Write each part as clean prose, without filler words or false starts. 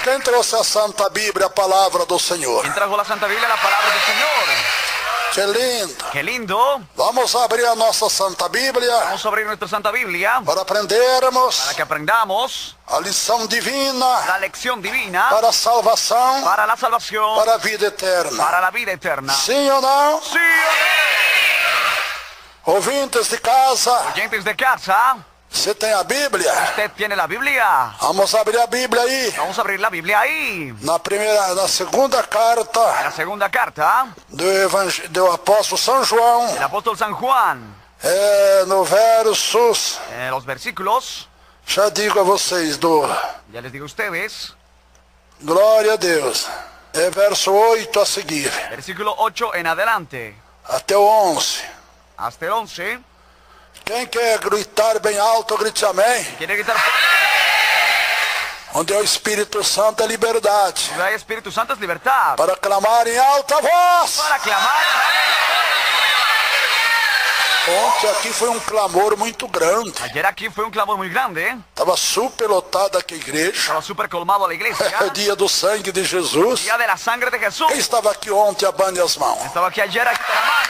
Quem trouxe a Santa Bíblia, a palavra do Senhor? ¿Quién trajo la Santa Biblia, la palabra del Señor? Que lindo. ¡Qué lindo! Vamos abrir a nossa Santa Bíblia Vamos a abrir nuestra Santa Biblia para aprendermos para que aprendamos a lição divina la lección divina para a salvação, para la salvación, para a vida eterna. para la vida eterna. Sim ou não? ¡Sí o Ouvintes de casa, no! Oyentes de casa, você tem a Bíblia? ¿usted tiene la Biblia? Vamos abrir a Bíblia aí. Vamos a abrir la Biblia ahí. Na segunda carta La segunda carta do apóstolo São João, del apóstol San Juan. no versos, En los versículos, já digo a vocês, ya les digo a ustedes, glória a Deus, é verso 8 a seguir, versículo 8 en adelante, até o 11. hasta el 11. Quem quer gritar bem alto, grite amém. ¿Quiere gritar? Onde é o Espírito Santo é liberdade, Donde hay Espíritu Santo es libertad. para clamar em alta voz. Para clamar. Ontem aqui foi um clamor muito grande. Ayer aquí fue un clamor muy grande. Estava superlotada aqui a igreja. Estaba súper colmado la iglesia. É o dia do sangue de Jesus. Día de la sangre de Jesús. Quem estava aqui ontem, abane as mãos. Estaba aquí ayer, aquí está la mano.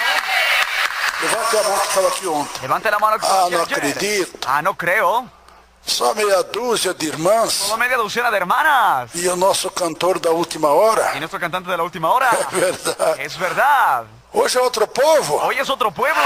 Levante a mão que estava aqui ontem. Levante la mano que estaba aquí no ayer. acredito. Ah, no creo. Só meia dúzia de irmãs. Solo media docena de hermanas. E o nosso cantor da última hora. Y nuestro cantante de la última hora. É verdade. Es verdad. Hoje é outro povo. Hoy es otro pueblo.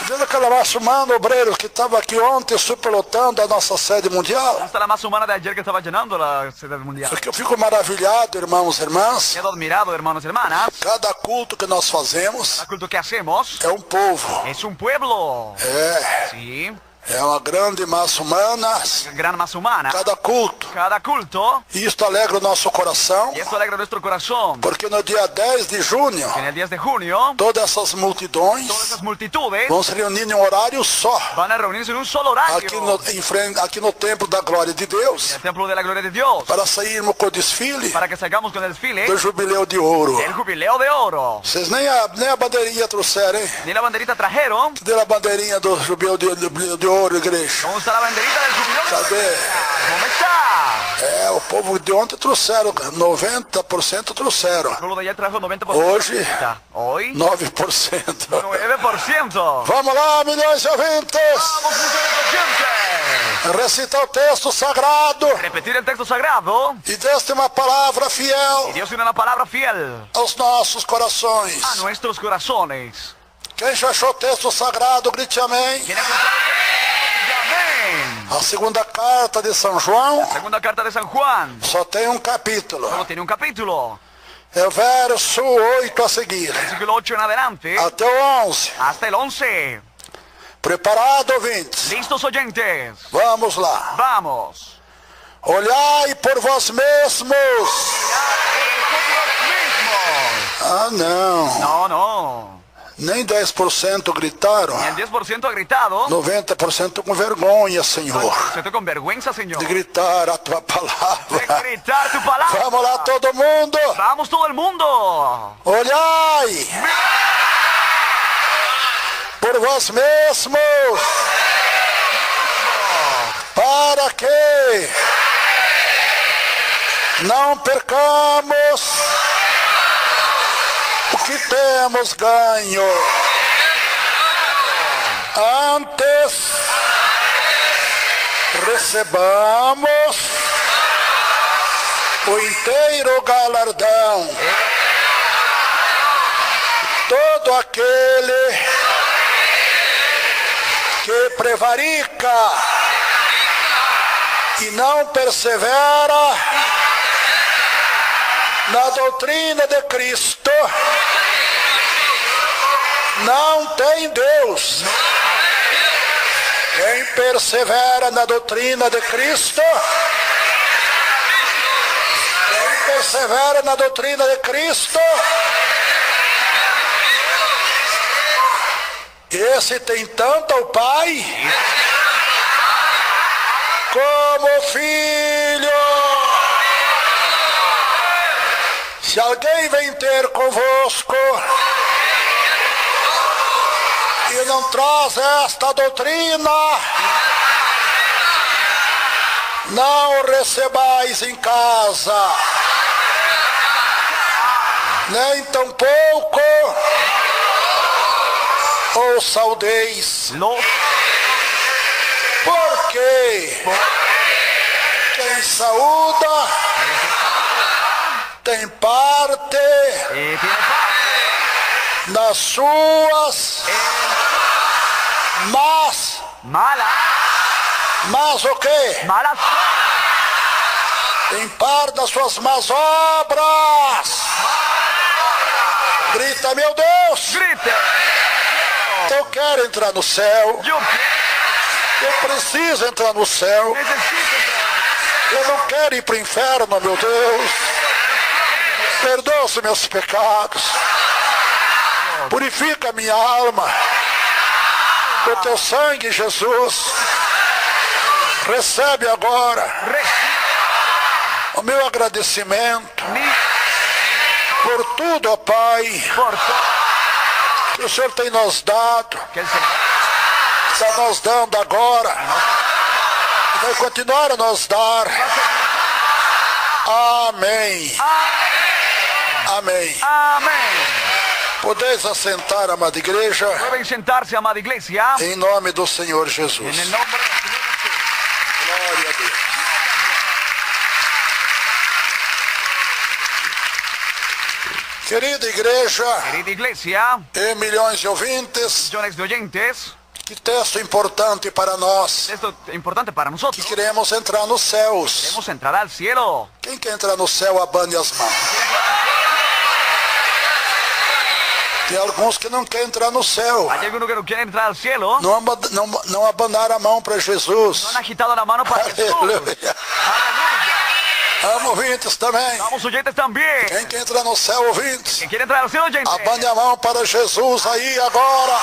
Vendo aquela massa humana, obreiros, que estava aqui ontem superlotando a nossa sede mundial. Hasta la más humana de ayer que estaba llenando la sede mundial. Porque eu fico maravilhado, irmãos e irmãs. Quedo admirado, hermanos y hermanas. Cada culto que nós fazemos El culto que hacemos é um povo. es un pueblo. É. Sí. É uma grande massa humana. Gran masa humana. Cada culto. Cada culto. E isto alegra o nosso coração. Y esto alegra nuestro corazón. Porque no dia 10 de junho, En el 10 de junio, todas essas multidões todas esas multitudes vão se reunir em um horário só. van a reunirse en un solo horario. Aqui no templo da glória de En Deus. el templo de la gloria de Dios. Para sairmos com o desfile Para que salgamos con el desfile do jubileu de ouro. del jubileo de oro. Vocês nem a bandeirinha trouxeram, hein? Ni la banderita trajeron. Cadê a bandeirinha do jubileu de ouro, igreja? ¿Cómo está la banderita del jubileo? Cadê? ¿Cómo está? É, o povo de ontem trouxeram, 90% trouxeram. El pueblo de ayer trajo 90%. Hoje, Hoy, 9%. 9%. Vamos lá, milhões de ouvintes! Vamos, oyentes. Recita o texto sagrado Repetir el texto sagrado. e deste uma palavra Y fiel Dios tiene una palabra fiel aos nossos corações. a nuestros corazones. Quem já achou o texto sagrado, grite amém. ¿Quién ha escuchado? Amén. A segunda carta de São João Segunda carta de San Juan. só tem um capítulo. Solo tiene un capítulo. É o verso 8 a seguir, Versículo 8 en adelante. até o 11. Hasta el 11. Preparado, ouvintes? ¿Listos, oyentes? Vamos lá. Vamos. Olhai por vós mesmos. Ah, não. No, no. Nem 10% gritaram. Ni el 10% ha gritado. 90% com vergonha, Senhor, Se estoy con vergüenza, Señor. de gritar a tua De palavra. gritar tu palabra. Vamos lá, todo mundo. Vamos todo el mundo. Olhai por vós mesmos, para que não percamos o que temos ganho. Antes recebamos o inteiro galardão. Todo aquele que prevarica e não persevera na doutrina de Cristo não tem Deus. Quem persevera na doutrina de Cristo, quem persevera na doutrina de Cristo, esse tem tanto o Pai como o Filho. Se alguém vem ter convosco e não traz esta doutrina, não o recebais em casa, nem tampouco o saudeis. Porque quem saúda tem parte nas suas mas o quê? Malas. Tem parte das suas más obras. Grita, meu Deus! Grite. Eu quero entrar no céu. Yo Eu preciso entrar no céu. necesito entrar. Eu não quero ir para o inferno, meu Deus. Perdoa os meus pecados. Purifica a minha alma. Com teu sangue, Jesus. Recebe agora o meu agradecimento por tudo, ó Pai, Por todo que o Senhor tem nos dado, que el Señor está nos dando agora, e vai continuar a nos dar. Amém. Amém. Amén. Podeis assentar, amada igreja, Pueden sentarse, amada iglesia, em nome do Senhor en Jesus. el nombre del Señor Jesús. Glória a Deus. Querida igreja Querida iglesia, e milhões de ouvintes, millones de oyentes, que texto importante para nós esto es importante para que nosotros. queremos entrar nos céus. Queremos entrar al cielo. Quem quer entrar no céu, abane as mãos. Tem alguns que não querem entrar no céu. Hay algunos que no quieren entrar al cielo. Não abanaram a mão para Jesus. No han agitado la mano para Jesús. Aleluia. Aleluya. Amo ouvintes também. Vamos oyentes también. Quem quer entrar no céu, ouvintes? ¿Quién quiere entrar al cielo, oyentes? Abane a mão para Jesus aí agora.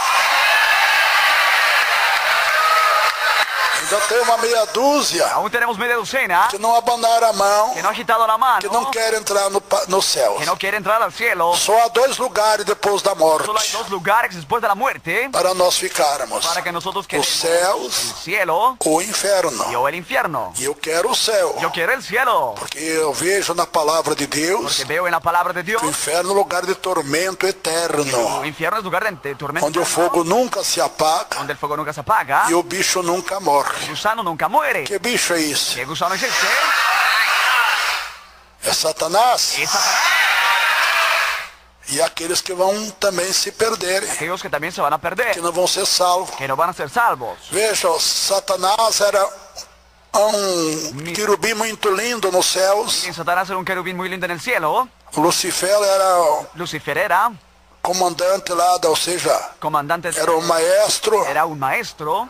Ainda tem uma meia dúzia Aún tenemos media docena que não abanaram a mão, que no ha agitado la mano, que não quer entrar no céu. que no quiere entrar al cielo. Só há dois lugares depois da morte Solo hay dos lugares después de la muerte para nós ficarmos: para que nosotros os queremos el céus cielo ou o inferno. o el infierno. E eu quero o céu, Yo quiero el cielo, porque eu vejo na palavra de Deus porque veo en la palabra de Dios que o inferno é um lugar de tormento el eterno, infierno es lugar de tormento, onde o fogo nunca se apaga donde el fuego nunca se apaga, e o bicho nunca morre. el gusano nunca muere. Que bicho é isso? ¿Qué gusano es este? É Satanás. Es Satanás. E aqueles que vão também se perderem, Aquellos que también se van a que perder, não vão ser salvos. que no van a ser salvos. Veja, Satanás era querubim muito lindo nos céus. Y Satanás era un querubín muy lindo en el cielo. Lucifer era Lucifer era comandante lá, ou seja, comandante, era o maestro era un maestro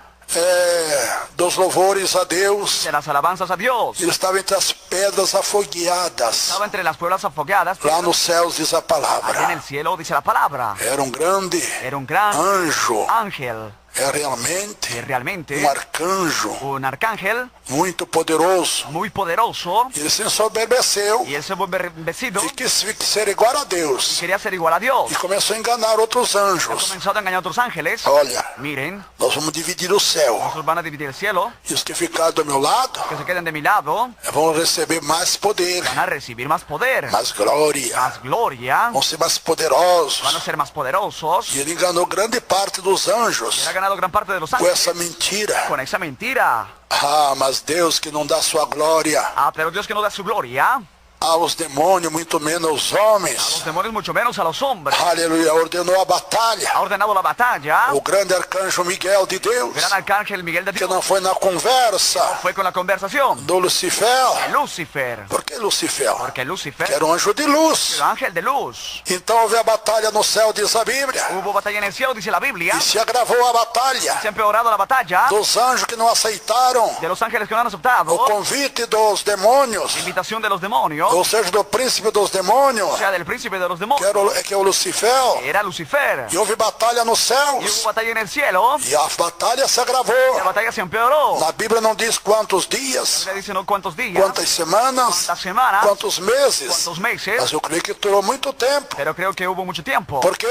dos louvores a Deus. de las alabanzas a Dios. Ele estava entre as pedras afogueadas. Estaba entre las pueblas afogadas. Lá nos céus diz a Allá en palavra. el cielo dice la palabra. Era um grande Era un gran anjo. ángel. É realmente Y realmente um arcanjo un arcángel muito poderoso. muy poderoso. Ele se ensoberbeceu Y él se vuelve vencido. e quis ser igual a Deus. Quería ser igual a Dios. E começou a enganar outros Ha anjos. comenzado a engañar a otros ángeles. Olha, Miren, nós vamos dividir o céu. nosotros van a dividir el cielo. E os que ficaram do meu lado Que se queden de mi lado vão receber mais poder, van a recibir más poder, mais glória. más gloria. Vão ser mais poderosos. Van a ser más poderosos. E ele enganou grande parte dos anjos Él ha ganado gran parte de los com ángeles essa mentira. con esa mentira. Ah, mas Deus que não dá sua glória Ah, pero Dios que no da su gloria aos demônios, muito menos aos a los homens. demonios, mucho menos a los hombres. Aleluia, ordenou a batalha. Ha ordenado la batalla. O grande arcanjo Miguel de Deus, Gran arcángel Miguel de que Dios não foi na conversa fue con la conversación do Lucifer. de Lucifer. Por que Lucifer? Porque Lucifer Que era um anjo de luz. era ángel de luz. Então houve a batalha no céu, diz a Bíblia. Hubo batalla en el cielo, dice la Biblia. E se agravou a batalha Se ha empeorado la batalla dos anjos que não aceitaram de los ángeles que no han o aceptado convite dos demônios la invitación de los demonios ou seja, do príncipe dos demônios, o sea, del príncipe de los que demonios, é o Lucifer. era Lucifer. E houve batalha nos Y céus. hubo batalla en el cielo, E a batalha se la agravou. batalla se empeoró. Na Bíblia não diz quantos dias, Le dicen no cuántos días, quantas semanas, cuántas semanas, quantos meses. cuántos meses, Mas eu creio que durou muito tempo. pero creo que hubo mucho tiempo. Porque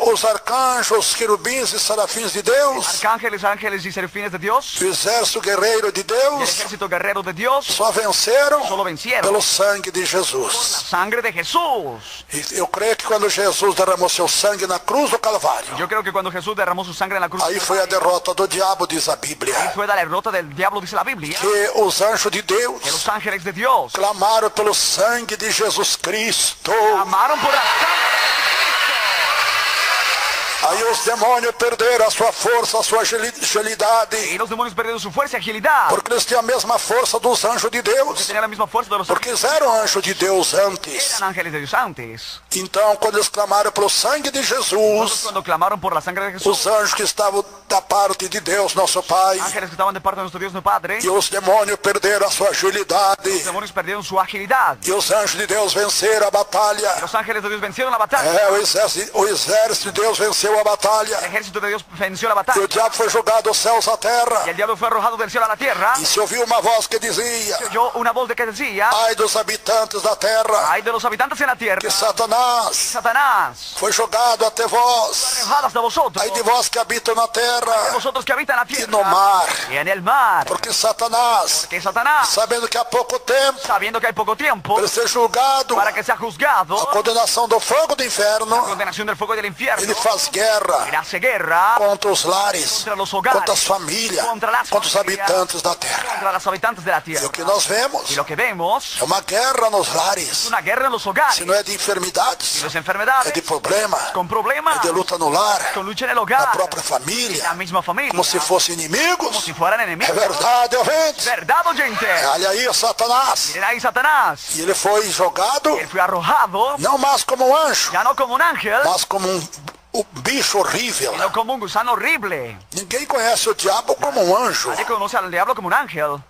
os arcanjos, querubins e serafins de Deus, Arcángeles, ángeles y serafines de Dios, o exército guerreiro de y el Deus, ejército guerrero de Dios, só venceram solo vencieron pelo sangue de la Jesus. sangre de Jesús. E eu creio que quando Jesus derramou seu sangue na cruz do Calvário, Yo creo que cuando Jesús derramó su sangre en la cruz, aí foi a derrota do diabo, diz a Bíblia. fue la derrota del diablo, dice la Biblia, Que os anjos de que Deus los ángeles de Dios clamaram pelo sangue de Jesus Cristo. amaron por la sangre. Aí os demônios perderam a sua força, a sua agilidade, Y los demonios perdieron su fuerza y agilidad. porque eles tinham a mesma força dos anjos de Que Deus, tenían la misma fuerza de los porque eles eram anjos de Deus antes. eran ángeles de Dios antes. Então, quando eles clamaram pelo sangue de Entonces, Jesus, cuando clamaron por la sangre de Jesús, os anjos que estavam da parte de Deus, nosso Pai, ángeles que estaban de parte de nuestro Dios, nuestro Padre, e os demônios perderam a sua agilidade, los demonios perdieron su agilidad. e os anjos de Deus venceram a batalha. Los ángeles de Dios vencieron la batalla. O exército de Deus venceu a batalha. El ejército de Dios venció la E o batalla. diabo foi jogado dos céus à terra. Y el diablo fue arrojado del cielo a la tierra. E se ouviu uma voz que dizia: Se oyó una voz de que decía: ai dos habitantes da terra, ay de los habitantes en la tierra, que Satanás Satanás, foi jogado até vós. alejadas de vosotros, Ai de vós que habitam na de terra vosotros que habitan la e no tierra mar. y en el mar. Porque Satanás, Que Satanás, sabendo que há pouco tempo, sabiendo que hay poco tiempo para ser julgado, para que sea juzgado, a condenação do fogo do inferno, condenación del fuego del infierno, ele faz guerra él hace guerra contra os lares, contra los hogares, contra as famílias, contra las contra os familias, habitantes da terra. contra los habitantes de la E tierra. o que nós vemos Y lo que vemos é uma guerra nos es lares. una guerra en los hogares, Se não é de enfermidades, los é enfermedades, de problema, con problemas, é de luta no lar, con lucha en el na hogar, própria família, la misma familia, como se fossem como inimigos. si fueran É enemigos. verdade, ouvintes? ¿Verdad, oyente? Olha aí, Satanás. Miren ahí Satanás. E ele foi jogado, Él fue arrojado, não mais como um anjo, ya no como un ángel, mas como um bicho horrível. sino como un gusano horrible. Ninguém conhece o diabo como um anjo. Nadie conoce al diablo como un ángel.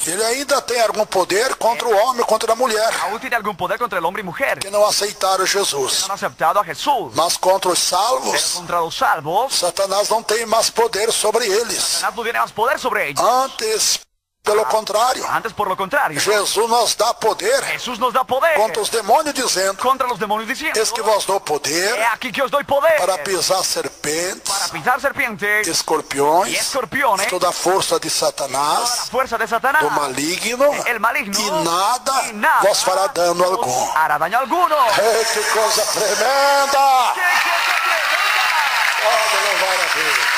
Ele ainda tem algum poder contra o homem, contra a mulher, Aún tiene algún poder contra el hombre y mujer. que não aceitaram No Jesus. han aceptado a Jesús. Mas contra os Pero salvos, contra los salvos, Satanás não tem mais poder sobre eles. Satanás no tiene más poder sobre ellos. Antes, pelo contrário, Antes, por lo contrario, Jesus nos dá poder Jesús nos da poder contra os demônios, dizendo: contra los demonios diciendo: eis que vos dou he poder aquí que os doy poder para pisar para serpentes, pisar serpientes y escorpiões, escorpiones, toda a força de toda la Satanás, fuerza de Satanás, do maligno, el maligno, e nada y nada vos fará dano algum. os hará daño alguno. Ei, que coisa tremenda! Pode louvar a Deus.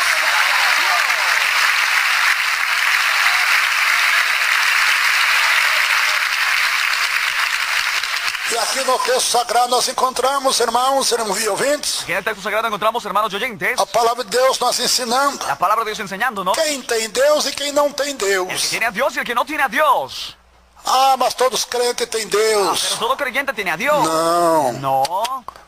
E aqui no texto sagrado nós encontramos, irmãos e ouvintes, Aquí en el texto sagrado encontramos, hermanos y oyentes, a palavra de Deus nos ensinando la palabra de Dios enseñándonos quem tem Deus e quem não tem el que Deus. tiene a Dios y el que no tiene a Dios. Ah, mas todos crentes têm Pero Deus. todo creyente tiene a Dios. Não, No,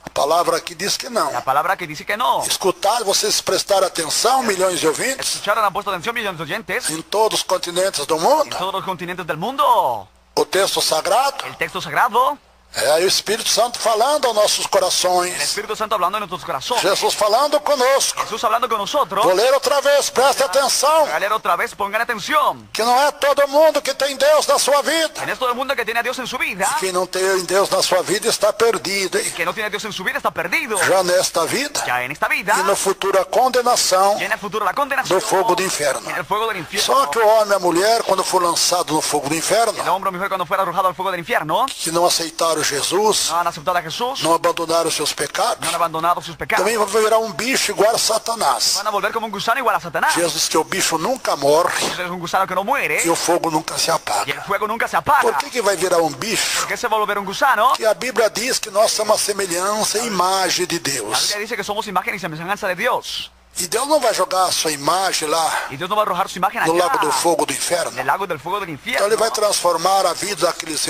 a palavra aqui diz que não. la palabra que dice que no. Escutar, vocês prestaram atenção, milhões de ouvintes, Escucharon, han puesto atención millones de oyentes em todos os continentes do en mundo, todos los continentes del mundo. o texto sagrado El texto sagrado, é o Espírito Santo falando aos nossos el corações. Espíritu Santo hablando en nuestros corazones. Jesus falando conosco. Jesús hablando con nosotros. Vou ler outra vez, preste atenção, Voy a leer otra vez, pongan atención. que não é todo mundo que tem Deus na sua vida. En todo el mundo que tiene a Dios en su vida, Quem não tem Deus na sua vida está perdido, hein? que no tiene a Dios en su vida está perdido. Já nesta vida Ya en esta vida, e no futuro a condenação y en el futuro la condenación, do fogo do inferno. en el fuego del infierno. Só que o homem e a mulher, quando for lançado no fogo do inferno, El hombre o mujer cuando fuera arrojado al fuego del infierno, que não aceitaram Jesus, no han aceptado a Jesús, não abandonaram seus pecados, no han abandonado sus pecados, também vão virar um bicho igual a Satanás. van a volver como un gusano igual a Satanás. Jesus diz que o bicho nunca morre Es un gusano que no muere e o fogo nunca se y apaga. el fuego nunca se Por apaga. que vai virar um bicho? ¿Por qué se va a volver un gusano? Que a Bíblia diz que nós somos a semelhança e imagem de La Deus. Biblia dice que somos imagen y semejanza de Dios. E Deus não vai jogar a sua imagem lá Y Dios no va a arrojar su imagen no allá, lago do fogo do en inferno. el lago del fuego del Então infierno. ele vai transformar a vida daqueles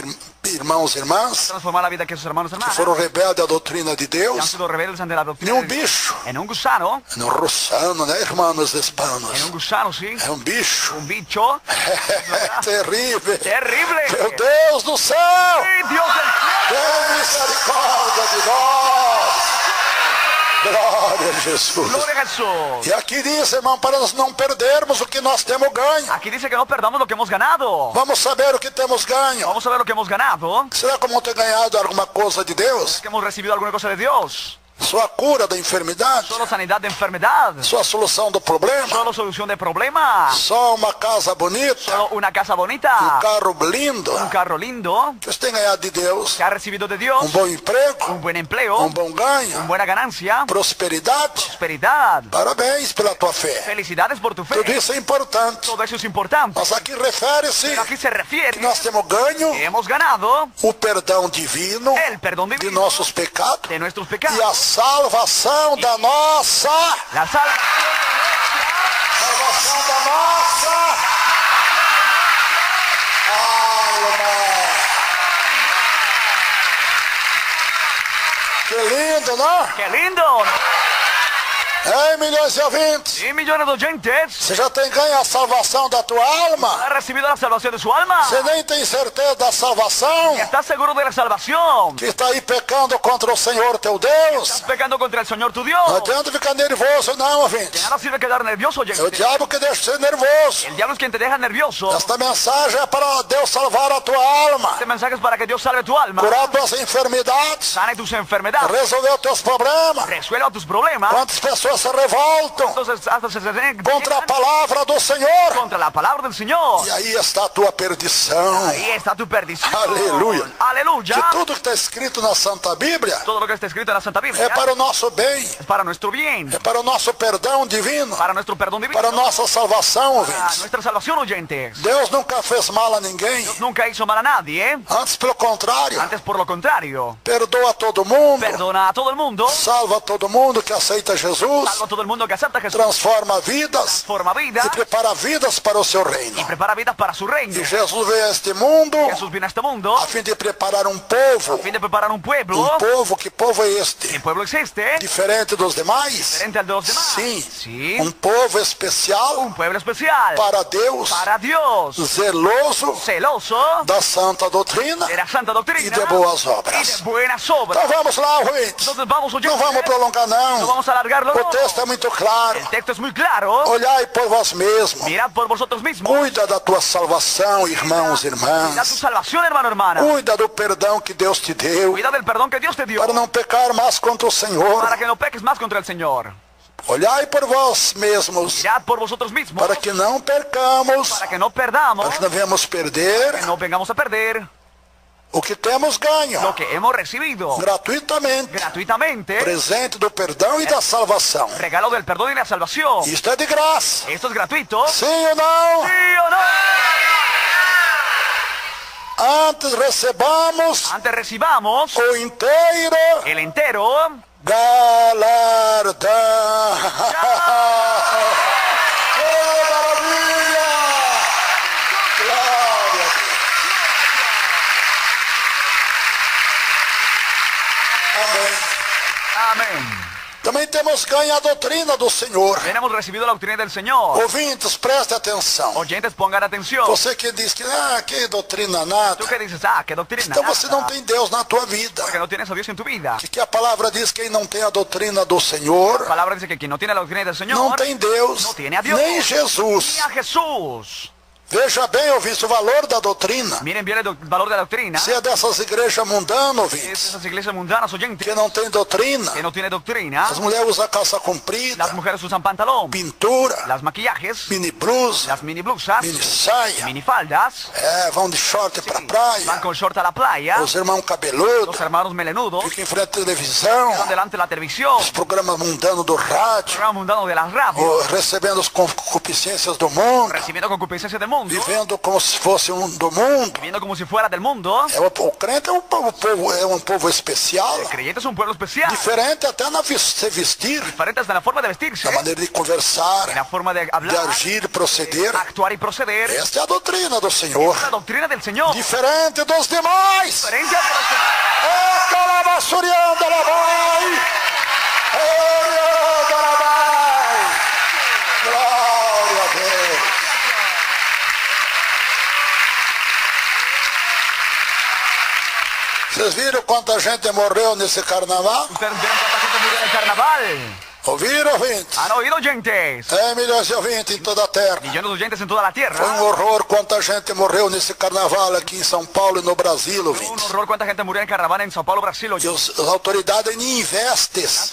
irmãos e irmãs, transformar la vida de sus hermanos y que hermanas, foram rebeldes à doutrina de que han Deus, sido rebeldes ante la em doctrina um de Dios. bicho, En un gusano, em um russano, né, irmãos hispanos? en un gusano, sí, É um bicho. un bicho É terrível. terrible. Meu Deus do céu! ¡Ay, Dios del cielo! Tem misericórdia de nós! Glória a Jesus! Gloria a Jesús. E aqui diz, irmão, para nós não perdermos o que nós temos ganho. Aquí dice que no perdamos lo que hemos ganado. Vamos saber o que temos ganho. Vamos a ver lo que hemos ganado. Será que vamos ter ganhado alguma coisa de Deus? Que hemos recibido alguna cosa de Dios. Sua cura da enfermidade? Solo sanidad de enfermedad. Sua solução do problema? Solo solución de problemas. Só uma casa bonita? Solo una casa Um bonita. carro lindo? Un carro lindo. Que você tem ganhado de Deus? Que ha recibido de Dios. Um bom emprego? Un buen empleo. Um bom ganho? Buena ganancia. Prosperidade? Prosperidad. Parabéns pela tua fé. Felicidades por tu fe. Tudo isso é importante. Todo eso es importante. Mas aqui refere-se Pero aquí se que refiere nós temos ganho que hemos ganado o perdão divino el perdón de divino nossos pecados de nuestros e pecados. a salvação da nossa. La salvación. Salvação da nossa alma. Que lindo, não? ¡Qué lindo! Ei, milhões de ouvintes, Y millones de oyentes você já tem ganho a salvação da tua alma? han recibido la salvación de su alma. Você nem tem certeza da salvação? ¿Estás seguro de la salvación? Que está aí pecando contra o Senhor teu Deus? ¿Estás pecando contra el Señor tu Não Dios? adianta ficar nervoso, não, De ouvintes. nada sirve quedar nervioso, É o oyente. diabo que deixa você nervoso. El diablo es quien te deja nervioso. Esta mensagem é para Deus salvar a tua alma, Este mensaje es para que Dios salve tu alma, curar tuas enfermidades, sane tus enfermedades, resolver os teus problemas. resuelva tus problemas. Quantas pessoas se revoltam Entonces hasta se contra a palavra do Senhor? contra la palabra del Señor. E aí está a tua perdição. Ahí está tu perdición. Aleluya. Aleluya. Que tudo que está escrito na Santa Bíblia Todo lo que está escrito en la Santa Biblia é para o nosso bem, es para nuestro bien, é para o nosso perdão divino, para nuestro perdón divino, para a nossa salvação, para ouvintes. nuestra salvación, oyentes. Deus nunca fez mal a ninguém. Nunca hizo mal a nadie, Antes, pelo contrário, antes por lo contrario, perdoa todo mundo, perdona a todo el mundo, salva todo mundo que aceita Jesus, salva a todo el mundo que acepta a Jesús, transforma vidas forma vida e prepara vidas para o seu y reino. prepara vidas para su reino. E Jesus veio a este mundo Jesús viene a este mundo a fim de preparar um povo. a fin de preparar un pueblo. Que povo é este? El pueblo existe, Diferente dos demais? diferente al de los demás. Sim. Sí, Um povo especial un pueblo especial para Deus, para Dios, zeloso celoso da santa doutrina de la santa doctrina e de boas y obras. de buenas obras. Então vamos lá, ouvintes. Entonces vamos, Não oyentes, vamos prolongar, no não. vamos a alargarlo. O texto é muito claro. El texto es muy claro. Olhai por vós mesmos. Mirad por vosotros mismos. Cuida da tua salvação, irmãos e Cuida tu irmãs. salvación, hermano, hermana. Cuida do perdão que Deus te deu, Cuida del perdón que Dios te dio para não pecar mais contra o Senhor. para que no peques más contra el Señor. Olhai por vós mesmos, Mirad por vosotros mismos para que não percamos, para que no perdamos, para que não venhamos perder que no vengamos a perder o que temos ganho lo que hemos recibido gratuitamente. gratuitamente. Presente do perdão e da salvação. Regalo del perdón y la salvación. Isto é de graça. ¿Esto es gratuito? Sim ou não? ¿Sí o no? Antes recebamos Antes recibamos o inteiro el entero. galardão. Oh, maravilha! Glória a Deus. Amém. Amén. Também temos ganho a doutrina do Senhor. También hemos recibido la doctrina del Señor. Ouvintes, preste atenção. Oyentes, pongan atención. Você que diz que doutrina nada. Tú que dices, ah, qué doctrina. Então você não nada. tem Deus na tua vida. Porque no tienes a Dios en tu vida. Que a palavra diz que quem não tem a doutrina do Senhor La palabra dice que quien no tiene la doctrina del Señor não tem Deus, no tiene a Dios. nem Jesus. ni a Jesús. Veja bem, ouvinte, o valor da doutrina. Miren bien el valor de la doctrina. Se é dessas igrejas mundanas, Es ouvintes, esas iglesias mundanas oyentes que não tem doutrina. que no tiene doctrina. As mulheres usam calça comprida, Las mujeres usan pantalón, pintura, las maquillajes, mini blusa, las mini blusas, mini saia. mini faldas, Vão de short pra van praia. con short a la playa, Os irmãos cabeludos los hermanos melenudos, ficam em frente à televisão, están delante de la televisión, os programas mundanos do rádio, programa mundano de las radios, recebendo as concupiscências do mundo. recibiendo concupiscencia del mundo, mundo, vivendo como se fosse um do mundo. viviendo como si fuera del mundo. O crente é um povo especial, El creyente es un pueblo especial, diferente até na se vestir, diferentes de la forma de vestirse, na maneira de conversar, en la forma de de hablar, agir, proceder. actuar y proceder. Esta é a doutrina do Senhor, La doctrina del Señor, diferente dos demais. diferente a los demás. Calabasurianda labai, Orianda labai. Glória a Deus. Vocês viram quanta gente morreu nesse carnaval? ¿Ustedes vieron cuánta gente murió en el carnaval? Ouviram, ouvintes? ¿Han oído, oyentes? 10 milhões de ouvintes em toda a terra. Millones de oyentes en toda la tierra. Foi um horror quanta gente morreu nesse carnaval aqui em São Paulo e no Brasil, Un ouvintes. horror cuánta gente murió en el carnaval en Sao Paulo, Brasil. E as autoridades nem investem Las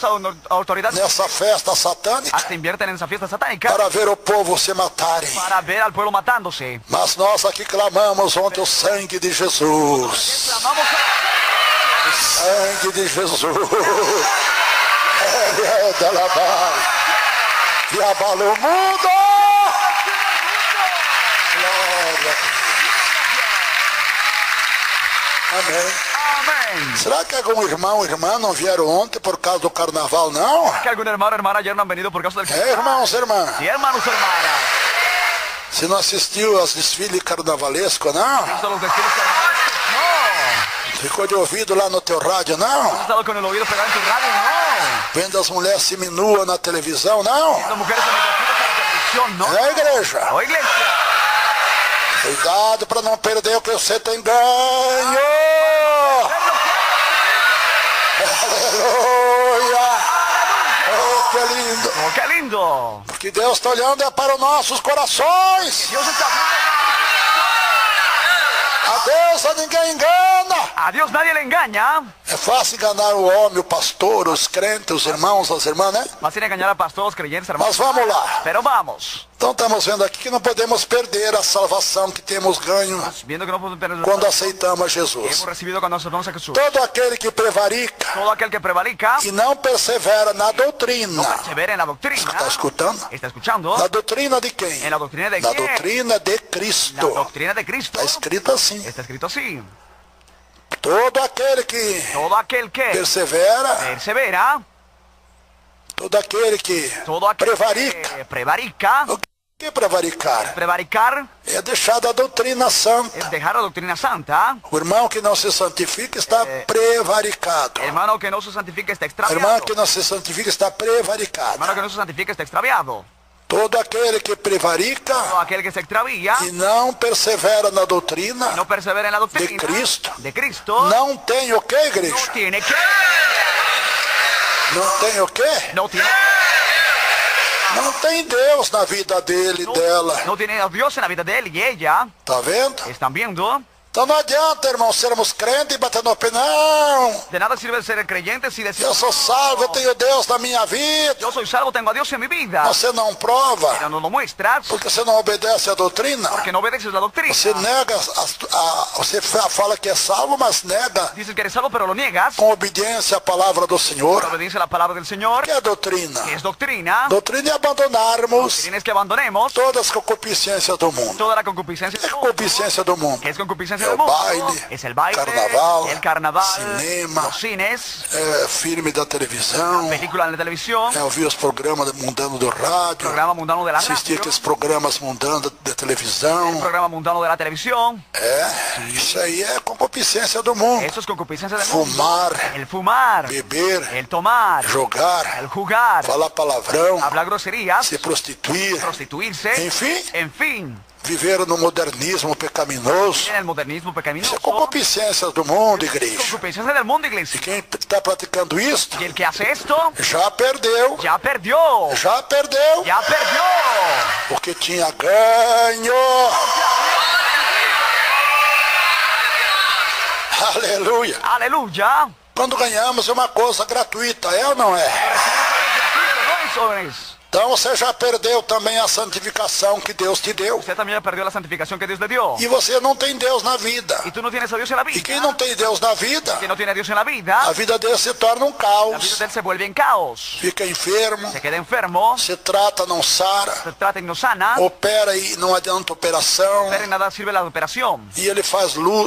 autoridades nessa festa satânica hasta invierten en esa fiesta satánica para ver o povo se matarem. para ver al pueblo matándose. Mas nós aqui clamamos ontem o sangue de Jesus. Clamamos O sangue de Jesus. É da labai. E abalou o mundo. Glória. Amém. amén. Será que algum irmão ou irmã não vieram ontem por causa do carnaval, não? Que algún hermano o hermana ayer no han venido por causa del É, irmãos e irmãs. Sí, hermanos o hermanas. Se não assistiu aos desfiles carnavalescos, não? ¿Visto los desfiles carnavalescos? Ficou de ouvido lá no teu rádio, No. não? ¿Has estado con el oído pegado en tu radio? No. Vendo as mulheres seminuas na televisão, não? Las mujeres en la televisión, no. É, igreja. Oh, iglesia. Cuidado para não perder o que você tem ganho. Aleluia. Oh, que lindo. Oh, qué lindo. Porque Deus está olhando é para os nossos corações. Dios está A Deus a ninguém engana. a Dios nadie le engaña. É fácil enganar o homem, o pastor, os crentes, os irmãos, as irmãs, né? Fácil engañar a pastores, creyentes, hermanos. Mas vamos lá. Pero vamos. Então estamos vendo aqui que não podemos perder a salvação que temos ganho Viendo que no podemos perder quando aceitamos a Jesus. hemos recibido cuando aceptamos a Jesús. Todo aquele que prevarica Todo aquel que prevarica, e não persevera na doutrina. persevera en la doctrina. Está escutando? ¿Está escuchando? Na doutrina de quem? En la doctrina de Na quién? doutrina de La Cristo. doctrina de Cristo. Está escrito assim. Está escrito así. Todo aquele que Todo aquel que persevera, persevera, todo aquele que todo aquel prevarica. que prevarica, O que prevaricar? prevaricar É deixar da doutrina santa. es dejar la doctrina santa. O irmão que não se santifica está prevaricado. Hermano que no se santifica está A irmã extraviado. que não se santifica está prevaricado. Hermano que no se santifica está extraviado. Todo aquele que prevarica Todo aquel que se extravía e não persevera na doutrina no persevera en la doctrina de Cristo. de Cristo, não tem o que, no igreja? tiene que, Não tem o que? no tiene, Não tem Deus na vida dele e dela. no tiene a Dios en la vida de él y ella. Tá vendo? ¿Están viendo? Então não adianta, irmão, sermos crentes e bater no pé. Não. De nada sirve ser creyente si decimos, Eu sou salvo, eu tenho Deus na minha vida. yo soy salvo, tengo a Dios en mi vida. Você não prova, Pero no lo muestras porque você não obedece à doutrina. porque no obedeces la doctrina. Você nega, você fala que é salvo, mas nega Dices que eres salvo, pero lo niegas. com obediência à palavra do Senhor. Obediencia a la palabra del Señor, Que é doutrina? que es doctrina. Doutrina é abandonarmos Tienes que abandonemos todas as concupiscências do mundo. toda la concupiscencia É del mundo. concupiscência do mundo. ¿Qué es concupiscencia É del o mundo? baile, Es el baile, carnaval, el carnaval, cinema, los cines, filme da televisão, películas en la televisión, ouvir os programas mundano do rádio, programa mundano de la assistir radio, aqueles programas mundanos de televisão. programa mundano de la televisión. Isso aí é concupiscência do mundo. Eso es concupiscencia del mundo. Fumar, El fumar, beber, el tomar, jogar, el jugar, falar palavrão, hablar groserías, se prostituir, prostituirse, en fin, viver no modernismo pecaminoso. en el modernismo Isso pecaminoso. é concupiscência do mundo, igreja. Concupiscencia del mundo, E iglesia. quem está praticando isso Y el que hace esto, já perdeu, ya perdió, já perdeu, ya perdió. porque tinha ganho. Aleluia. Aleluya. Quando ganhamos é uma coisa gratuita, é ou não é? ¿No es, jóvenes? Então você já perdeu também a santificação que Deus te deu. usted también perdió la santificación que Dios le dio. E você não tem Deus na vida. Y tú no tienes a Dios en la E vida. quem não tem Deus na vida, Que no tiene a Dios en la vida, a vida dele se torna um la vida caos. de él se vuelve en caos. Fica enfermo, Se queda enfermo, se trata, não sara, se trata y no sana, opera e não adianta operação. pero en nada sirve la operación. E ele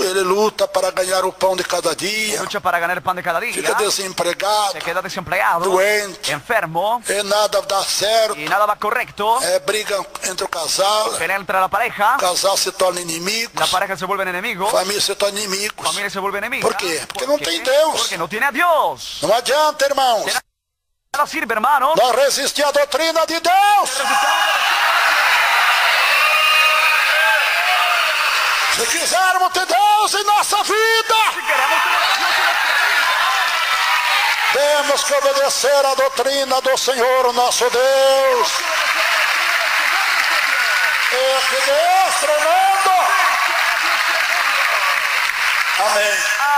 ele luta para ganhar o pão de cada dia. Lucha para ganar el pan de cada día, Fica desempregado, se queda desempleado, doente, enfermo, e nada dá certo. y nada va correcto, Briga entre o casal, pelea entre la pareja, o casal se torna la inimigos, pareja se vuelve enemigos, família se torna inimigos. familia se vuelve enemiga. Por quê? Porque não tem Deus. Porque no tiene a Dios. Não adianta, irmãos. Nada sirve, hermano. Nós resistir à doutrina de Deus. Se quisermos ter Deus em nossa vida, Si queremos tener a Dios en nuestra vida, temos que obedecer à doutrina do Senhor, nosso Deus. Que Deus tremendo. Amém.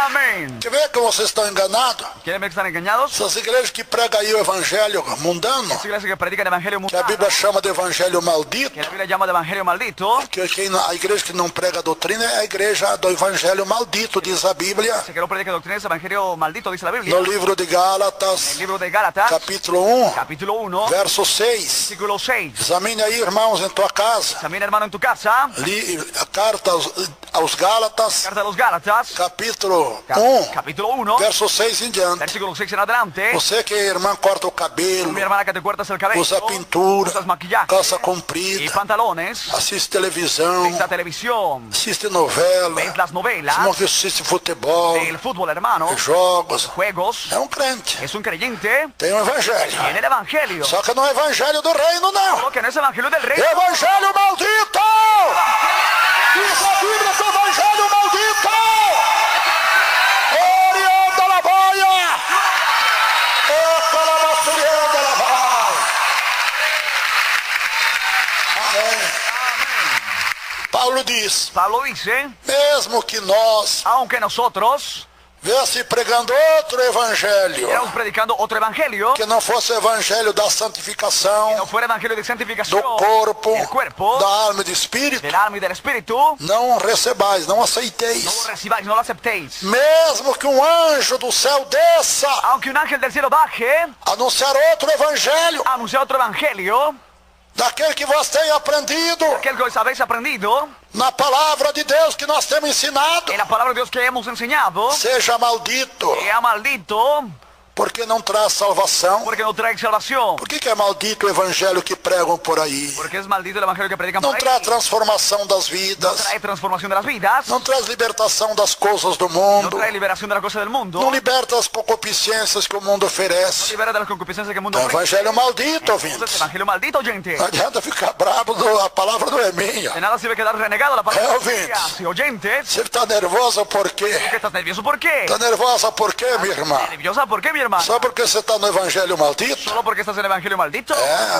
amén. Quer ver que vocês estão enganados? ¿Quieren ver que están engañados? Essas igrejas que pregam aí o evangelho mundano, Esa iglesia que predica el evangelio que a mundano, Bíblia chama de evangelho maldito, que la Biblia llama de evangelio maldito, a igreja que não prega a doutrina é a igreja do evangelho maldito, diz a Bíblia, que no predica doctrina es evangelio maldito, dice la Biblia. no livro de Gálatas, El libro de Gálatas, capítulo 1, capítulo 1, verso 6. versículo 6. Examine aí, irmãos, em tua casa. También, hermano, en tu casa, A carta aos Gálatas, carta de los Gálatas, capítulo cap- 1, capítulo 1, verso 6 em diante. versículo 6 en adelante. Você que, irmã, corta o cabelo, Mi hermana que te cortas el cabello, usa pintura, usas maquillaje calça y comprida, pantalones, assiste televisão, ves la televisión, assiste novela, ves las novelas, não assiste futebol, el fútbol, hermano, jogos. juegos, É um crente, es un creyente tem um evangelho. en el evangelio. Só que não é evangelho do reino, não. Solo que no es evangelio del rey. Evangelho maldito! Diz a Bíblia que o evangelho maldito! Orienta la boia! Eca la basurienda la vai! Amém. Paulo diz, Pablo dice, mesmo que nós aunque nosotros viesse pregando outro evangelho, estamos predicando otro evangelio, que não fosse o evangelho da santificação, no fuera evangelio de santificación do corpo, del cuerpo, da alma e do espírito, del alma y del espíritu, não recebais, não no aceiteis. lo recibáis, no lo aceptéis. Mesmo que um anjo do céu desça, Aunque un ángel del cielo baje, anunciar outro evangelho, anunciar otro evangelio, daquele que vós tem aprendido, aquel que os habéis aprendido, na palavra de Deus que nós temos ensinado, en la palabra de Dios que hemos enseñado, seja maldito, sea maldito, porque não traz salvação. porque no trae salvación. Por que é maldito o evangelho que pregam por aí? Porque es maldito el evangelio que predican Não por ahí. traz transformação das No vidas, trae transformación de las vidas, não traz libertação das coisas do no mundo, trae liberación de la cosa del mundo, não liberta as concupiscências que o mundo no oferece. libera de las concupiscencias que el mundo É um ofrece. evangelho maldito, Entonces, ouvintes. evangelio maldito, oyente. Não adianta ficar bravo, a palavra não é minha. De nada sirve quedar renegado la palabra. ouvintes. Si oyentes, Você está nervosa por quê? ¿que estás nervioso? ¿Por qué? Está nervosa por quê, minha irmã? ¿Nerviosa? ¿Por qué, mi hermano? Só porque você está no evangelho maldito? ¿Solo porque estás en el evangelio maldito?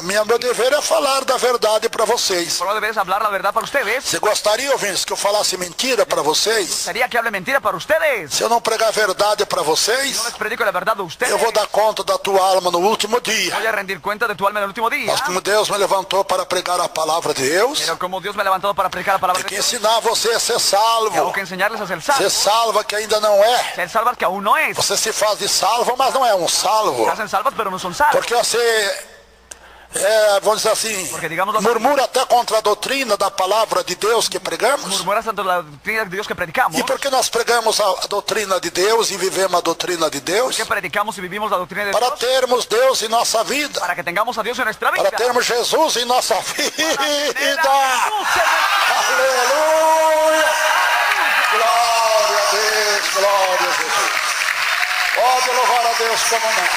Meu dever é falar da verdade para vocês. Solo debes hablar la verdad para ustedes. Você gostaria, ouvintes, que eu falasse mentira para vocês? Sería que hable mentira para ustedes. Se eu não pregar a verdade para No vocês, les predico la verdad de ustedes. eu vou dar conta da tua alma no último dia. Voy a rendir cuenta de tu alma en el último día. Mas como Deus me levantou para pregar a palavra de Deus, Pero como Dios me ha levantado para predicar la palabra tem de que Dios, ensinar você a ser tengo salvo. que enseñarles a ser Ser salvos. salva que ainda não é. Ser salvas que aún no es. Você se faz de salvo, mas não é um salvo. Se hacen salvas pero no son salvos. Porque você, vamos dizer assim, Porque, digamos assim, murmura até contra a doutrina da palavra de Deus que pregamos. Murmuras tanto la doctrina de Dios que predicamos. E porque nós pregamos a doutrina de Deus e vivemos a doutrina de Deus? Que predicamos y vivimos la doctrina de Para Dios. termos Deus em nossa vida. Para que tengamos a Dios en nuestra vida. Para termos Jesus em nossa vida. Tener a Jesús en nuestra Aleluia! Glória a Deus, glória a Jesus. Pode louvar a Deus como não.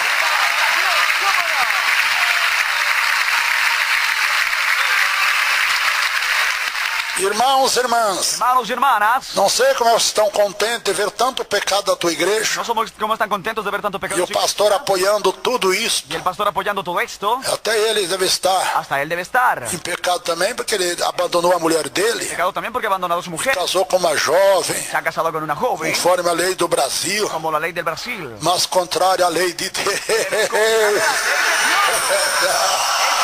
Irmãos e irmãs, Hermanos y hermanas, não sei como eles estão contentes de ver tanto pecado da tua igreja no somos como están contentos de ver tanto e pecado. o pastor apoiando tudo isso. Y el pastor apoyando todo esto. Até ele deve estar Hasta él debe estar. em pecado também, porque ele abandonou a mulher dele, Pecado también porque ha abandonado a su mujer. casou com uma jovem, Se ha casado con una joven. conforme a lei do Brasil, Como la ley del Brasil. mas contrária à lei de Deus. Es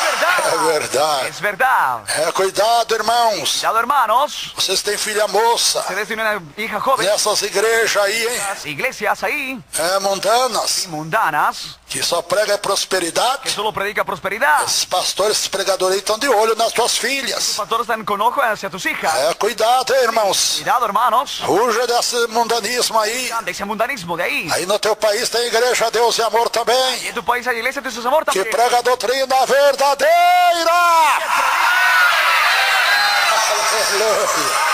verdad. É verdade. Es verdad. Cuidado, irmãos. Cuidado, hermanos. Vocês têm filha moça. Ustedes tienen una hija joven. Nessas igrejas aí, hein? Las iglesias ahí, Mundanas. mundanas, Que só prega que prosperidade. solo predica prosperidad. Esses pastores, esses pregadores aí estão de olho nas suas Los filhas. pastores están con ojo hacia tus hijas. Cuidado, hein, irmãos. Cuidado, hermanos. Fuja desse mundanismo aí. De ese mundanismo de ahí. Aí no teu país tem igreja Deus e Amor Y também. en tu país hay iglesia de Jesús Amor Que también. prega a doutrina verdadeira. Aleluia.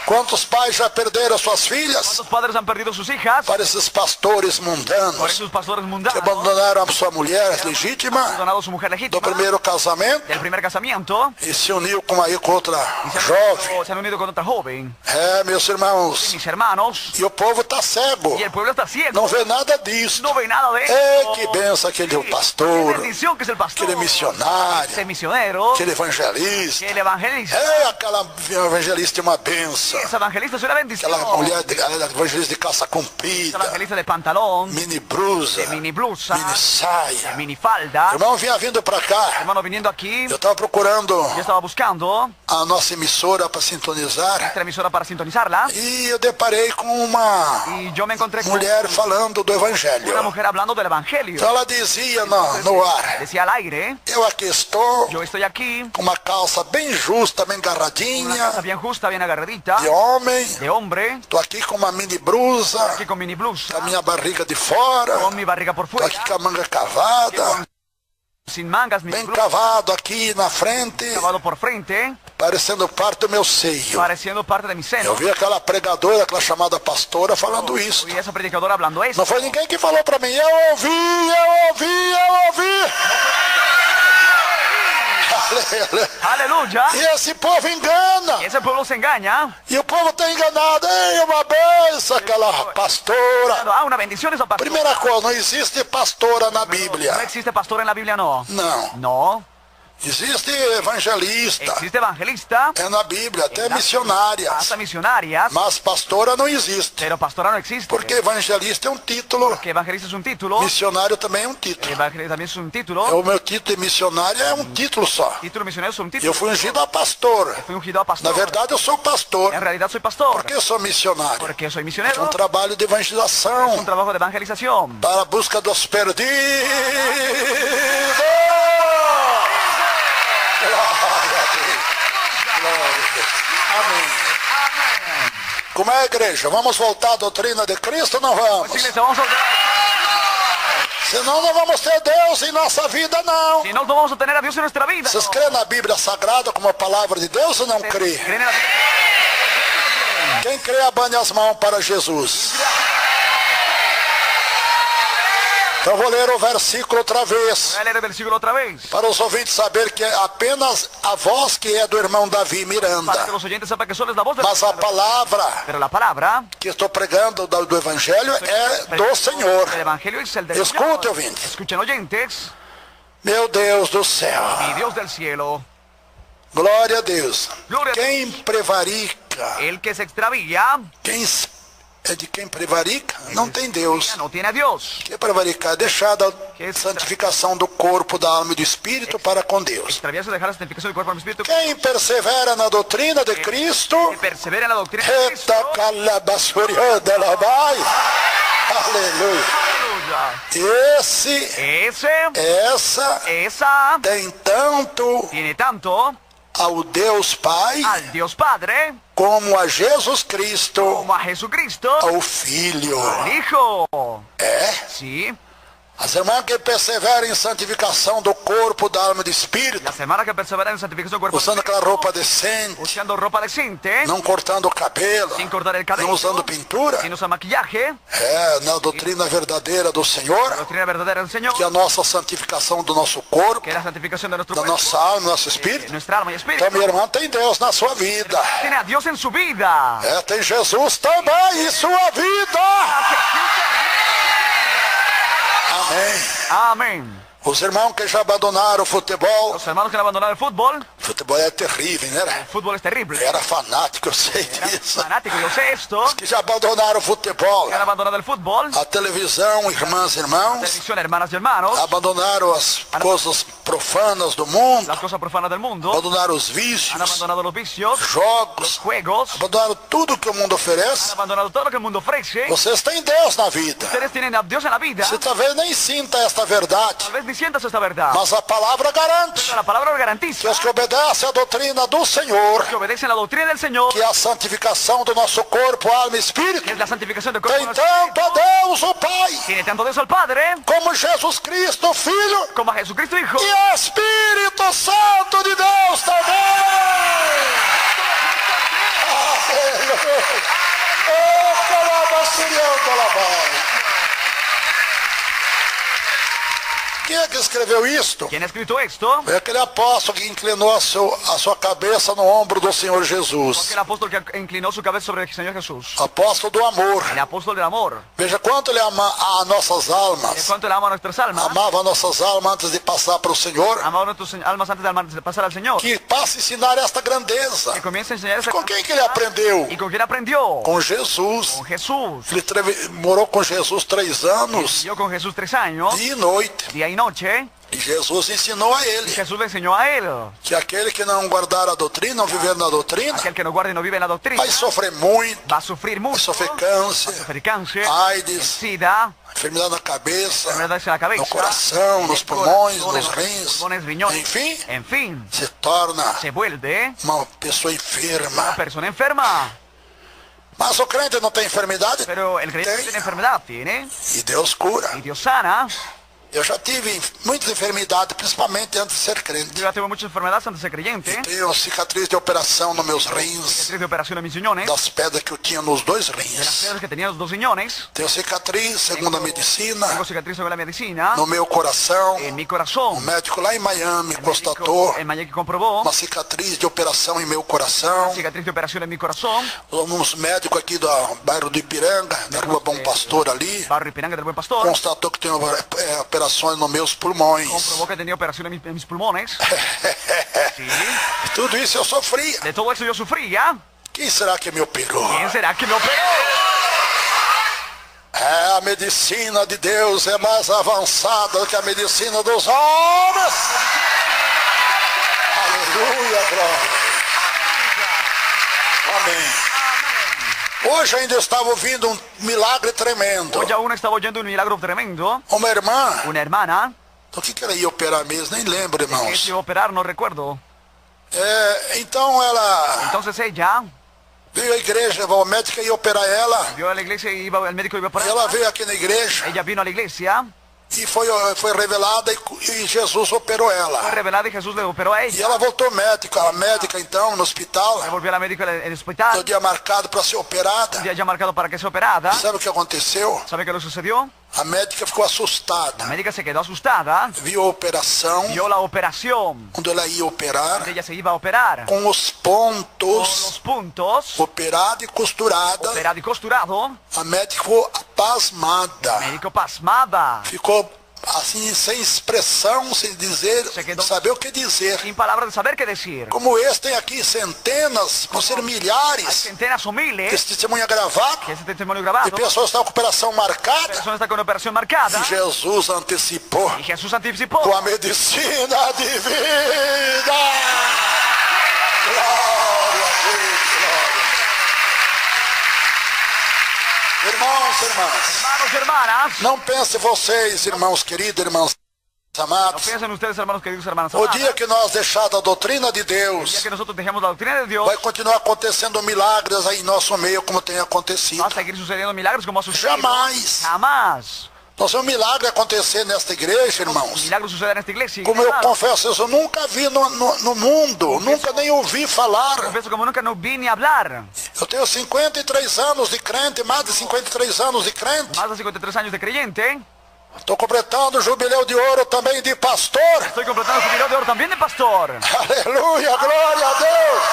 Quantos pais já perderam suas filhas ¿Cuántos padres han perdido sus hijas para esses pastores por mundanos esos pastores que mundanos? abandonaram a sua mulher Han legítima abandonado a su mujer do legítima primeiro casamento del primer casamiento e se uniu com outra y jovem? se han unido con otra joven. Meus irmãos, Mis hermanos. e o povo está cego, Y el pueblo está ciego. não vê nada disso. No ve nada de Que eso. benção aquele Qué pastor, bendición que es el pastor. aquele missionário, Ese misionero. aquele evangelista. El evangelista. Aquela evangelista é uma benção. Ese evangelista es una bendición. Aquela mulher, aquela evangelista de calça Ese comprida, evangelista de pantalón, mini blusa, de mini blusa, mini saia. de mini falda. Irmão, vinha vindo para cá. Hermano, viniendo aquí, Eu estava procurando yo estaba buscando a nossa emissora para sintonizar esta emisora para sintonizarla e eu deparei com uma y yo me encontré con mulher falando do evangelho. una mujer hablando del evangelio. Então ela dizia no ar: Decía al aire, eu aqui estou yo estoy aquí, com uma calça bem justa, bem una casa agarradinha, bien justa, bien agarradita, de homem. de hombre, Estou aqui com uma mini blusa, aquí con mini blusa, com a minha barriga de fora. con mi barriga por Estou fuera, aqui com a manga cavada, sin mangas ni bem blusa, cavado aqui na frente, cavado por frente, parecendo parte do meu seio. pareciendo parte de mi Eu seno. vi aquela pregadora, aquela chamada pastora, falando isso. Y esa predicadora hablando eso. Não foi ninguém que falou para mim. Eu ouvi. Aleluya. E esse povo engana. Y ese pueblo se engaña. E o povo está enganado. Ei, uma benção, aquela pastora. Una bendición esa pastora. Primeira coisa, não existe pastora na No Bíblia. existe pastor en la Biblia, no. Não. No. Existe evangelista. Existe evangelista, É na Bíblia, até missionárias. hasta misionarias, Mas pastora não existe. pero pastora no existe. Porque evangelista é um título. Porque evangelista es un título, Missionário também é um título. evangelista también es un título, O meu título de missionário é um título só. título misionero es un título. Eu fui ungido a pastor. Fui ungido a Na pastor. verdade, eu sou pastor. En realidad soy pastor. Por que eu sou missionário? Porque soy É misionero. um trabalho de Es evangelização un trabajo de evangelización. para a busca dos perdidos. Glória a Deus. Glória a Deus. Amém. Como é a igreja? Vamos voltar à doutrina de Cristo ou não vamos? Iglesia, vamos a Senão não vamos ter Deus em nossa vida, não. Si no, no vamos a tener a Dios en nuestra vida. Vocês creem na Bíblia Sagrada como a palavra de Deus ou não creem? ¿Creen en la Biblia? Quem crê, abane as mãos para Jesus. Então vou ler o versículo outra vez, Voy a leer el versículo otra vez. para os ouvintes saber que é apenas a voz que é do irmão Davi Para que Miranda. los oyentes sepan que solo es la voz de Mas a palavra Pero la palabra que estou pregando do Evangelho é do Senhor. del Evangelio es el del Escute, Señor. ouvintes. Escuchen, oyentes. Meu Deus do céu. Mi Dios del cielo, Glória a Deus. Glória a Quem prevarica, el que se extravía, de quem prevarica, não tem Deus. no tiene a Dios. Que prevaricar é deixar a santificação do corpo, da alma e do espírito para com Deus. Extraviarse, dejar la santificación del cuerpo y del espíritu. Quem persevera na doutrina de Cristo, Que persevera en la doctrina de Cristo. Eita calabasurianda labai. Aleluia. Aleluya. Essa Esa tem tanto tiene tanto ao Deus Pai al Dios Padre como a Jesus Cristo, como a Jesucristo, ao Filho. al Hijo. É? Sí. As irmãs que perseveram em santificação do corpo, da alma e do espírito, La semana que persevera en santificación del cuerpo, usando aquela roupa decente, usando ropa decente, não cortando o cabelo, sin cortar el não cabello, usando pintura, sin usar maquillaje, na doutrina verdadeira do la Senhor, doctrina verdadera del Señor, que a nossa santificação do nosso corpo, que es la santificación de nuestro da cuerpo, nossa alma, do nosso espírito. nuestra alma y espíritu. Então, minha irmã, tem Deus na sua vida. Tiene a Dios en su vida. Tem Jesus também em sua vida. Amém. Amén. Os irmãos que já abandonaram o futebol, Los hermanos que han abandonado el fútbol, Futebol é terrível, né? El fútbol es terrible. Era fanático, eu sei disso. Fanático, yo sé esto. Que já abandonaram o futebol. Que han abandonado el fútbol. A televisão, irmãs e irmãos. Televisión, hermanas y hermanos. Abandonaram as coisas profanas do mundo. Las cosas profanas del mundo. Abandonaram os Han vícios, abandonado los vicios. jogos. Juegos. Abandonaram tudo que o mundo Han oferece. abandonado todo lo que el mundo ofrece. Vocês têm Deus na vida. Ustedes tienen a Dios en la vida. Você talvez nem sinta esta verdade. Tal vez ni sientas esta verdad. Mas a palavra garante Pero la palabra lo que garantiza. os que obedecem à doutrina do Senhor, Que obedecen la doctrina del Señor. que é a santificação do nosso corpo, alma e espírito, Que es la santificación del cuerpo. tem tanto a Deus o Pai, Tiene tanto Dios al Padre. como Jesus Cristo, Filho, Como a Jesucristo Hijo. e Espírito Santo de Deus também. Aleluia. Oh, calabasurião, calabás. Quem é que escreveu isto? ¿Quién ha escrito esto? Foi aquele apóstolo que inclinou a sua cabeça no ombro do Senhor Jesus. El apóstol que inclinó su cabeza sobre el Señor Jesús. Apóstolo do amor. El apóstol del amor. Veja quanto ele ama a nossas ¿De almas. cuánto le ama a nuestras almas? Amava nossas almas antes de passar para o Senhor. Amaba a nuestras almas antes de pasar al Señor. Que passa a ensinar esta grandeza. Que comienza a enseñar esa... Com quem que ele aprendeu? ¿Y con quién aprendió? Com Jesus. Con Jesús. Ele morou com Jesus 3 anos, Vivió con Jesús 3 años, dia e noite. día y noche. E Jesus ensinou a Y ele Jesús le enseñó a él. que aquele que não guardar a doutrina, não viver na doutrina, Aquel que no guarda y no vive en la doctrina vai sofrer muito, va a sufrir vai mucho. sofrer câncer, Sufrir cáncer, AIDS, sida, enfermidade na cabeça, enfermedades en la cabeza, no coração, nos pulmões, nos rins, pulmones, riñones. enfim, En fin, se torna se vuelve uma pessoa una enferma. persona enferma. Mas o crente não tem enfermidade? Pero el creyente tiene enfermedad, tiene, E Deus cura. y Dios sana. Eu já tive muitas enfermidades, principalmente antes de ser crente. Yo ya tengo muchas enfermedades antes de ser creyente. Tenho cicatriz de operação nos meus rins, Cicatriz de operación en mis riñones. das pedras que eu tinha nos dois De las rins. piedras que tenía en los 2 riñones. Tenho cicatriz, segundo a medicina, Tengo cicatriz sobre la medicina. no meu coração. En mi O corazón. médico lá em Miami constatou El Miami comprobó uma cicatriz de operação em meu coração. cicatriz de operación en mi corazón. Uns médicos aqui do bairro do Ipiranga, da rua Bom Pastor ali, Barrio Ipiranga del Buen Pastor. constatou que tenho operações nos meus pulmões. Comprobó que tenía operación en mis pulmones. Sí. Tudo isso eu sofria. De todo eso yo sufría. Quem será que me operou? ¿Quién será que me operó? É, a medicina de Deus é mais avançada do que a medicina dos homens. Aleluia, glória. Amém. Hoje ainda estava ouvindo um milagre tremendo. Hoy aún estaba oyendo un milagro tremendo. Uma irmã, Una hermana do que ela ia operar mesmo? Nem lembro, que irmãos. se iba a operar, no recuerdo. É, então ela Entonces ella veio à igreja, o médico ia operar ela. vio a la iglesia y el médico iba a E operar. ela veio aqui na igreja Ella vino a la iglesia, e foi revelada e Jesus operou fue ela. revelada y Jesús le operó a E ella. ela voltou médica, a médica então, no hospital, Se volvió a la médica en el no hospital. dia marcado para ser operada. Un día ya marcado para que sea operada. Sabe o que aconteceu? ¿Sabe qué le sucedió? A médica ficou La assustada. médica se quedó asustada. Viu a operação, Vio la operación. quando ela ia operar, Ella se iba a operar. com os Con los pontos puntos. operada e costurada. Operado y costurado. A médica ficou pasmada. Médico pasmada. Ficou assim, sem expressão, sem dizer, Se quedou- saber o que dizer. Sin palabras de saber qué decir. Como esse tem aqui centenas, vão ser Hay milhares, centenas o miles. esse testemunho gravado, Que ese testimonio e grabado. pessoas estão com operação La marcada. persona está con operación marcada. E Jesus antecipou Y Jesús anticipó. com a medicina de vida. Glória a Deus, glória. Irmãos, irmãs, Hermanos y hermanas. não pense vocês, irmãos queridos, irmãos No amados, piensen ustedes, hermanos queridos, hermanas o amadas. dia que nós deixar a doutrina de El día Deus, que nosotros dejemos la doctrina de Dios, vai continuar acontecendo milagres aí em nosso meio, como tem acontecido. va a seguir sucediendo milagros como ha sucedido. Jamais. Jamás. Nós vemos um milagre acontecer nesta igreja, irmãos. Milagros suceden en esta iglesia. Como eu confesso isso, eu nunca vi no mundo, nunca nem ouvi falar. Confieso como nunca no vi ni hablar. Eu tenho 53 anos de crente, mais de 53 anos de crente. Más de 53 años de creyente. Estou completando o jubileu de ouro também de pastor. Estoy completando su video de oro también de pastor. Aleluia, glória a Deus.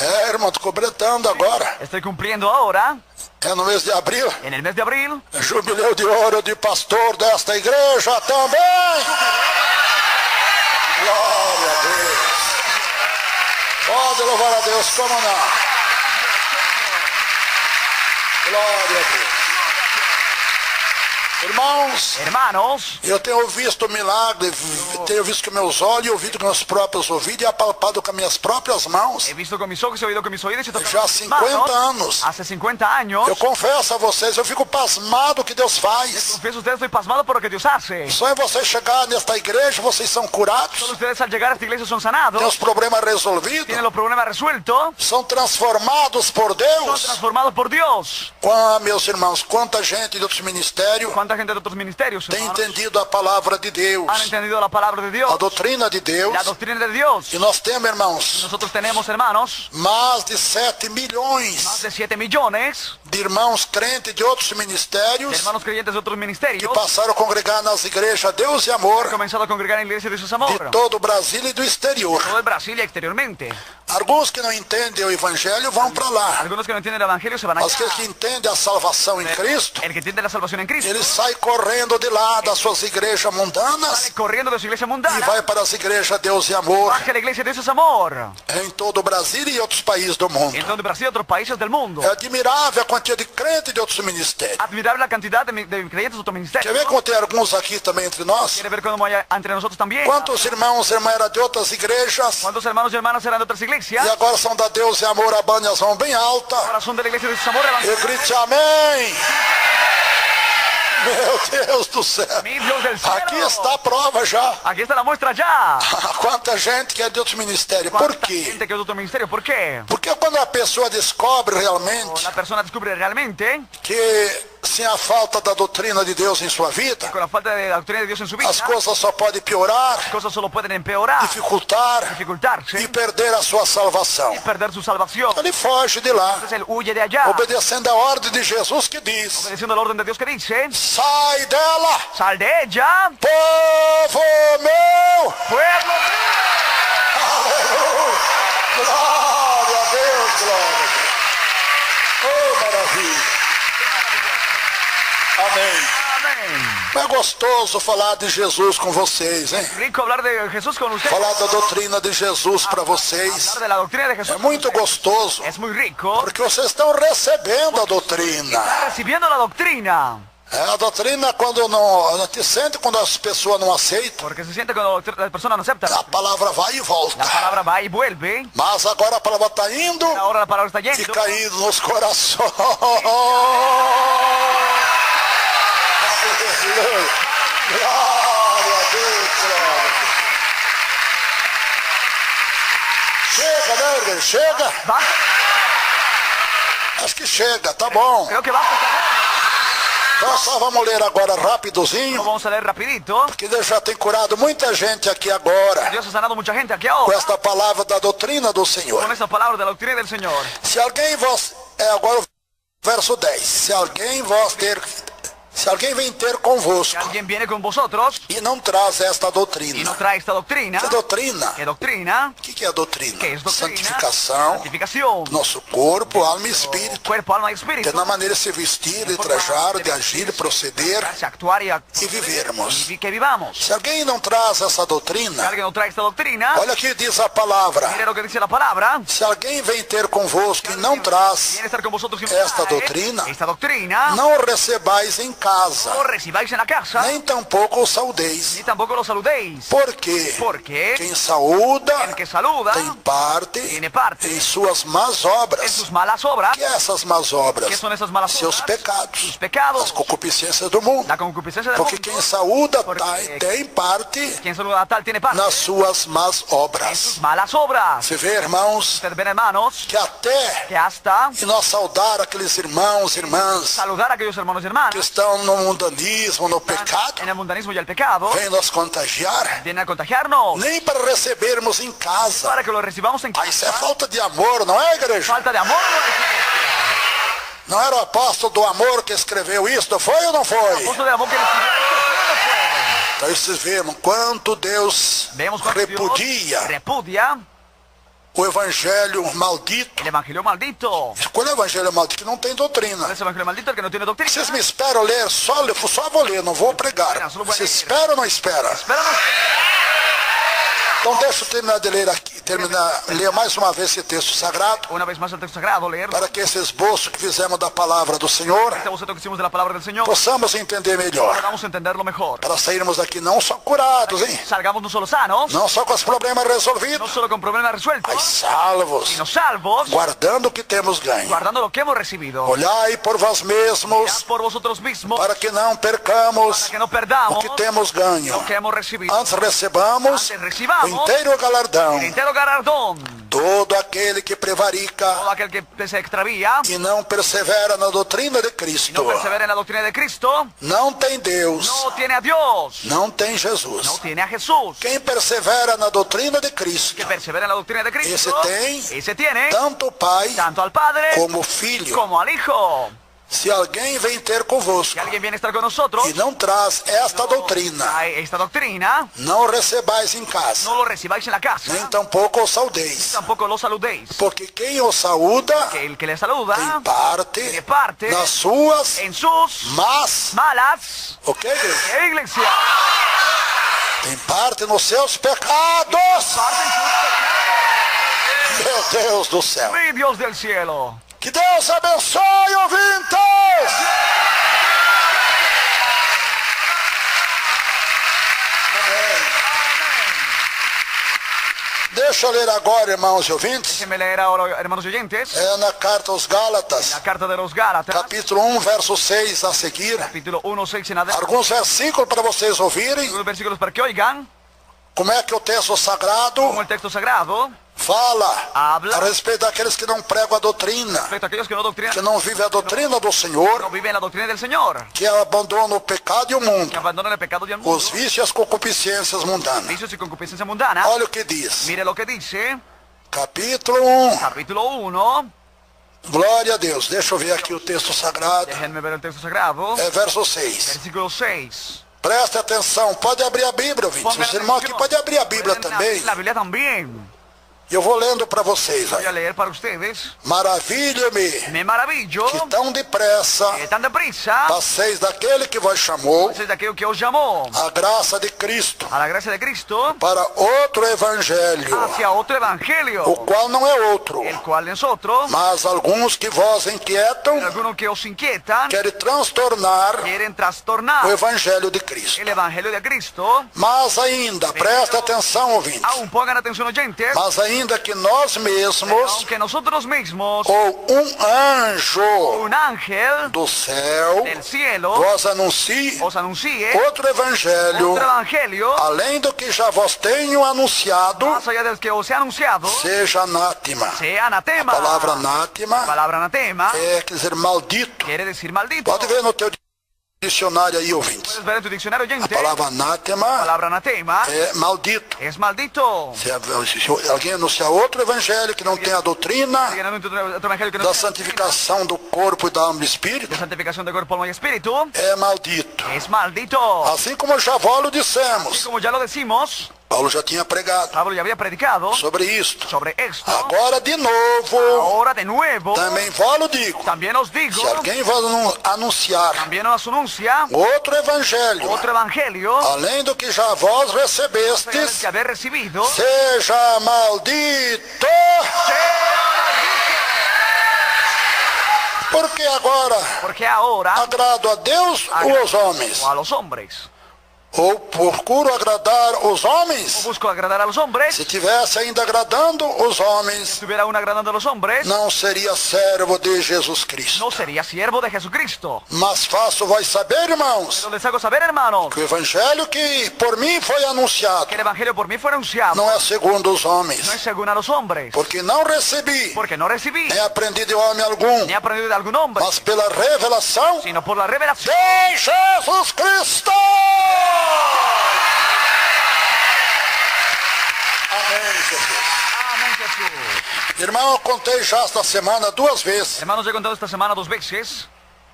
É, irmão, estou completando agora. Estoy cumpliendo ahora, É no mês de abril. en el mes de abril, Jubileu de ouro de pastor desta igreja também. Glória Deus. Pode louvar a Deus, como não? Glória a Deus. Hermanos, eu tenho visto milagre, tenho visto com meus olhos, ouvido com meus próprios ouvidos e apalpado com minhas próprias mãos. he visto con mis ojos, he oído con mis oídos y he tocado Já há con mis 50 manos. anos. Hace 50 años. Eu confesso a vocês, eu fico pasmado o que Deus faz. Confieso a ustedes, estoy pasmado por lo que Dios hace. Só em vocês chegar nesta igreja, vocês são curados, Solo ustedes al llegar a esta iglesia son sanados, têm os problemas resolvidos, tienen los problemas resueltos, são transformados por son Deus. transformados por Dios. Meus irmãos, quanta gente de outros ministérios ¿Cuánta gente de otros ministerios, tem hermanos, entendido a palavra de Deus, han entendido la palabra de Dios, a doutrina de Deus? la doctrina de Dios? E nós temos, irmãos, Nosotros tenemos, hermanos, mais de 7 más milhões de 7 millones de irmãos crentes de outros de ministérios hermanos creyentes de otros que ministerios passaram a congregar nas igrejas Deus e Amor han comenzado a congregar en la iglesia de Jesús de Amor, todo o Brasil e do exterior. todo el Brasil y exteriormente. Alguns que não entendem o Evangelho vão para lá. Algunos que no entienden el evangelio se van allá. Aqueles que entendem a salvação em Cristo, El que entiende la salvación en Cristo ele sai correndo de lá das suas igrejas mundanas sale corriendo de su iglesia e mundana, vai para as igrejas Deus e Amor baja a la iglesia de Jesús Amor em todo o Brasil e outros países do mundo. en donde Brasil y otros países del mundo. É admirável a quantia de crentes de outros ministérios. Admirable la cantidad de creyentes de otros Quer ministerios. ver como tem alguns aqui também entre nós? Quiere ver cómo hay entre nosotros también. Quantos irmãos e irmãs eram de outras igrejas ¿Cuántos hermanos y hermanas eran de otras iglesias? e agora são da Deus e Amor, abane as mãos bem alta Ahora son de la iglesia de Jesús Amor. e grite amém. Meu Deus do céu. Mi Dios del cielo. Aqui está a prova já. Aquí está la muestra ya. Quanta gente que é de outros ministérios. Por ¿Cuánta quê? gente que es de otro ministerio? ¿Por qué? Porque quando a pessoa descobre realmente La persona descubre realmente que sem a falta da doutrina de Deus em sua vida, con la falta de la doctrina de Dios en su vida, as coisas só podem piorar, las cosas solo pueden empeorar, dificultar dificultarse e perder a sua salvação. y perder su salvación. Ele foge de lá, Entonces él huye de allá, obedecendo a ordem de Jesus que diz: obedeciendo el orden de Dios que dice: sai dela, sal de ella, povo meu. pueblo mío. Aleluia! Glória a Deus, glória a Deus. Oh, maravilha! Amém. Amén. É gostoso falar de Jesus com vocês, hein? Rico hablar de Jesús con ustedes. Falar da doutrina de Jesus para vocês. Hablar de la doctrina de Jesús. É muito gostoso, Es muy rico. porque vocês estão recebendo a doutrina. Recibiendo la doctrina. A doutrina, quando não te sente, quando as pessoas não aceitam, Porque se siente cuando la persona no acepta. a palavra vai e volta. La palabra va y vuelve. Mas agora a palavra está indo Ahora la palabra está e yendo. caindo nos corações. Glória a Deus, glória a Deus. Chega, né, igreja? Chega. Basta. Acho que chega, tá bom. Creo que basta. Então só vamos ler agora rapidozinho, Vamos a leer rapidito. porque Deus já tem curado muita gente aqui agora Dios ha sanado mucha gente aquí com ahora esta palavra da doutrina do con Senhor. esta palabra de la doctrina del Señor. Se alguém vos... agora o verso 10. Se alguém vem ter Si convosco alguien viene con vosotros e não traz esta y doutrina. no trae esta doctrina. Que doutrina? ¿Qué doctrina? O que é a doutrina? ¿Qué es doctrina? Santificação, Santificación. nosso corpo, alma e espírito. Cuerpo, alma y espíritu. Que na maneira de se vestir, de trajar, de agir, de proceder De actuar e vivermos. y que vivamos. Se alguém não traz essa Si doutrina, alguien no trae esta doctrina, olha o que diz a palavra. mire lo que dice la palabra. Se alguém vem ter convosco e não traz, Viene a estar con vosotros y Esta trae doctrina. esta doctrina, não o recebais em casa, no recibáis en la casa, nem tampouco o saudeis. ni tampoco lo saludéis. Porque Porque quem saúda el que saluda tem parte tiene parte em suas más en obras. sus malas obras. Que essas más obras? ¿Qué son esas malas Seus obras? pecados, Sus pecados, as concupiscências do mundo. la concupiscencia del Porque mundo. quem saúda Porque- tem parte Quien saluda a tal tiene parte nas suas más en obras. sus malas obras. Você vê, irmãos, Ustedes ven, hermanos, que até que hasta e nós saudar aqueles irmãos e irmãs saludar a aquellos hermanos y que hermanas estão no mundanismo, no pecado, en el mundanismo y el pecado, vem nos contagiar, vienen a contagiarnos nem para recebermos em casa. para que lo recibamos en Ah, isso é casa. falta de amor, não é, igreja? Falta de amor. Não era o apóstolo do amor que escreveu isso, foi ou não foi? Apóstolo de amor que le escribió esto, ¿no fue? Então vocês viram quanto Deus Vemos cuánto repudia Dios repudia o evangelho maldito. el evangelio maldito. Qual é o evangelho maldito? Que não tem doutrina. Ese evangelio maldito el que no tiene doctrina. Vocês me esperam ler, só vou ler, não vou pregar. Vocês esperam ou não esperam? Espéranos. Então deixa eu terminar de ler aqui, ler mais uma vez esse texto sagrado, Una vez más el texto sagrado, leer. para que esse esboço que fizemos da palavra do Senhor, Este boceto que hicimos de la palabra del Señor, possamos entender melhor, podamos entenderlo mejor. para sairmos daqui não só curados, hein? Salgamos no solo sanos, Não só com os problemas no resolvidos, solo con problemas mas resueltos, salvos, sino salvos, guardando o que temos ganho. guardando lo que hemos recibido. Olhai por vós mesmos, Mirad por vosotros mismos, para que não percamos que no o perdamos que temos ganho. lo que hemos recibido. Antes recebamos Antes o recibamos inteiro galardão. el entero galardón. Todo aquele que prevarica Todo aquel que se extravía e não persevera na doutrina de y Cristo, no persevera en la doctrina de Cristo, não tem Deus, no tiene a Dios, não tem no Jesus. tiene a Jesús. Quem persevera na doutrina de Cristo, Que persevera en la doctrina de Cristo, Ese tiene tanto o Pai tanto al Padre como o Filho. como al Hijo. Se alguém vem ter convosco Si alguien viene a estar con nosotros, e não traz esta doutrina, trae esta doctrina, não recebais em casa, no lo recibáis en la casa, nem tampouco o saudeis, tampoco lo saludéis. porque quem o saúda Que el que le saluda tem parte tiene parte nas suas en sus más, malas. ok, igreja? ¿Qué iglesia? Tem parte nos seus pecados. Parte en sus Meu Deus do céu. pecados. Mi Dios del cielo. Que Deus abençoe, ouvintes. Deixa eu ler agora, irmãos e ouvintes, Déjenme leer ahora, hermanos y oyentes, na carta aos Gálatas, la carta de los Gálatas, capítulo 1, verso 6 a seguir. capítulo 1, 6 en adelante. Alguns versículos para vocês ouvirem Algunos versículos para que oigan como é que o texto sagrado como el texto sagrado fala habla a respeito daqueles que não pregam a doutrina, respecto a aquellos que no doctrinan, que não vivem a doutrina do no Senhor, viven la doctrina del Señor, que abandonam o pecado e o que mundo, abandonan el pecado y el mundo, os vícios e as concupiscências mundanas. vicios y concupiscencia mundana. Olha o que diz. Mire lo que dice, Capítulo 1. capítulo 1, Glória a Deus. Deixa eu ver aqui o texto sagrado. déjenme ver el texto sagrado, Verso 6. versículo 6. Preste atenção. Pode abrir a Bíblia, ouvintes. Os irmãos aqui podem abrir a Bíblia também. La Biblia también. Eu vou lendo para vocês. Voy a Aí. leer para ustedes. Maravilha-me Me maravillo que tão depressa que tan deprisa passeis daquele que vos chamou sois de aquello que os llamó a graça de Cristo a la gracia de Cristo para outro evangelho, hacia otro evangelio, o qual não é outro, el cual nosotros, mas alguns que vos inquietam algunos que os inquietan, querem transtornar quieren trastornar o evangelho de Cristo. el evangelio de Cristo. Mas ainda, preste atenção, ouvintes, Aún pongan atención oyentes, mas ainda que nós mesmos aunque nosotros mismos, ou anjo un ángel do céu del cielo vos anuncie os anuncie outro evangelho, otro evangelio, além do que já vos tenho anunciado, más allá del que os he anunciado, seja anátema. sea anatema. A palavra La anátema palabra anatema quer dizer maldito. quiere decir maldito. Pode ver no teu dicionário aí, ouvintes. Puedes ver en tu diccionario A oyente, palavra la anátema palabra anatema é maldito. es maldito. Se alguém anunciar outro evangelho que não tem a doutrina Alguien anuncia otro evangelio que no da es santificação do corpo e da alma e espírito, de santificación de cuerpo, alma y espíritu, é maldito. es maldito. Assim como já lo dissemos, Como ya lo decimos, Paulo já tinha pregado Pablo ya había predicado sobre isto. sobre esto. Agora de novo, Ahora de nuevo, também vos digo, también os digo, se alguém vos anunciar también os anuncia outro evangelho, otro evangelio além do que já vós del recebestes, que haber recibido, seja maldito. Porque agora porque ahora agrado a Deus ou aos homens? o a los hombres, Ou procuro agradar os o homens? busco agradar a los hombres, Se tivesse ainda agradando os homens, estuviera aún agradando a los hombres, não seria servo de Jesus Cristo. no sería siervo de Jesucristo. Mas faço vós saber, irmãos, Pero les hago saber, hermanos, que o evangelho que por mim foi anunciado que el evangelio por mí fue anunciado, não é segundo os no homens, es según a los hombres, porque não recebi, porque no recibí, nem aprendi de homem algum, ni he aprendido de algún hombre, mas pela revelação sino por la revelación de Jesus Cristo. Amém, Jesus. Amén, Jesús. Irmão, eu contei já esta semana 2 vezes Hermanos, he contado esta semana 2 veces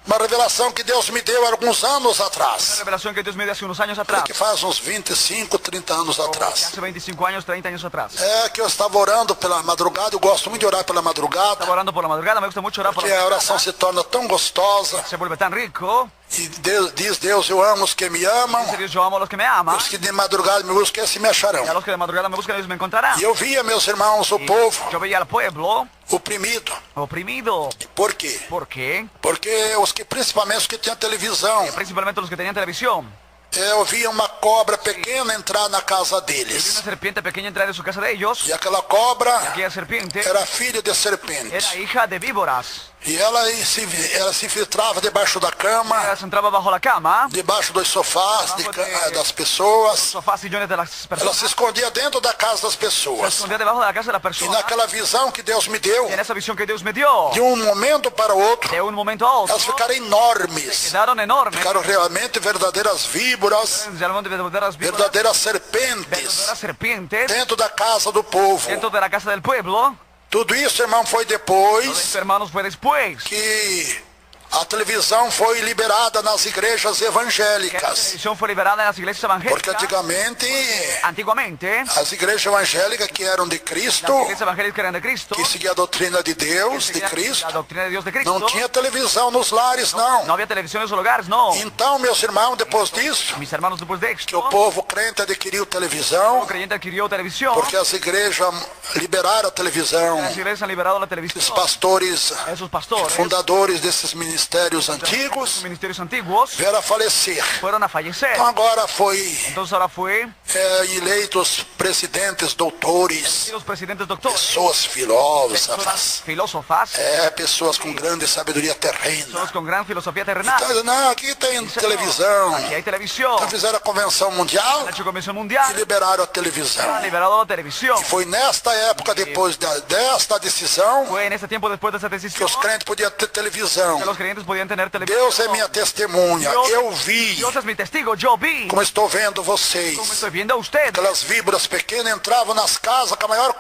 uma revelação que Deus me deu há alguns anos una atrás, revelación que Dios me dio hace unos años atrás, que faz uns 25, 30 anos que atrás. hace 25 años, 30 años atrás. É que eu estava orando pela madrugada, eu gosto muito de orar pela madrugada, Estaba orando por la madrugada, me gusta mucho orar por porque la a oração madrugada, se torna tão gostosa se vuelve tan rico E diz Deus, eu amo os que me amam, Dice Dios, yo amo a los que me aman. os que de madrugada me buscam, esses me acharão. Y a los que de madrugada me buscan, ellos me encontrarán. E eu via, meus irmãos, o povo Yo veía al pueblo oprimido. oprimido. Por quê? ¿Por qué? Porque principalmente os que tinham televisão, Principalmente los que tenían televisión. eu via uma cobra pequena entrar na casa Vi una deles. serpiente pequeña entrar en su casa de ellos. E aquela cobra Aquella serpiente era filha de serpente. era hija de víboras. E ela se filtrava debaixo da cama, Ella se entraba bajo la cama, debaixo dos sofás das los pessoas. sofás, sillones de las Ela personas. se escondia dentro da casa das Se pessoas. escondía debajo de la casa de la E persona. naquela visão que Deus me deu, Y en esa visión que Dios me dio, de um momento para o outro, de un momento a otro, elas ficaram enormes. quedaron enormes. Ficaram realmente verdadeiras víboras, Realmente verdaderas víboras, verdadeiras serpentes verdaderas serpientes dentro da casa do povo. dentro de la casa del pueblo. Tudo isso, irmão, foi Todo depois esto, hermanos, fue después que a televisão foi liberada nas igrejas que la evangélicas. televisión fue liberada en las iglesias Porque evangélicas. antigamente Antiguamente, as igrejas evangélicas que eram de las Cristo, iglesias evangélicas eran de Cristo, que seguia a doutrina de Deus, de seguían Cristo, la doctrina de Dios de Cristo. não tinha televisão nos lares, não. No había televisión en sus hogares, no. Então, meus irmãos, depois disso, Mis hermanos, después de que esto, o povo crente adquiriu televisão, el creyente adquirió televisión. porque as igrejas liberaram a televisão, Las iglesias han liberado la televisión. os pastores, Esos pastores, fundadores desses ministérios antigos, ministerios antiguos, vieram a falecer. fueron a fallecer. Então agora foi Entonces ahora fue eleitos presidentes, doutores, los presidentes doctores, pessoas filósofas, filósofas, pessoas com grande sabedoria terrena. todos con gran filosofía terrenal. Então, não, aqui tem televisão. Aquí hay televisión. Então fizeram a convenção mundial Han hecho convención e mundial. liberaram a televisão. Han liberado la televisión. Foi nesta época, depois desta decisão, Fue en ese tiempo después de esa que decisión os crentes podiam ter televisão. que los creyentes podían tener televisión. Deus é minha testemunha. Eu vi, Dios es mi testigo. Yo vi. como estou vendo vocês, Como estoy viendo a usted. aquelas víboras pequenas entravam nas casas com a maior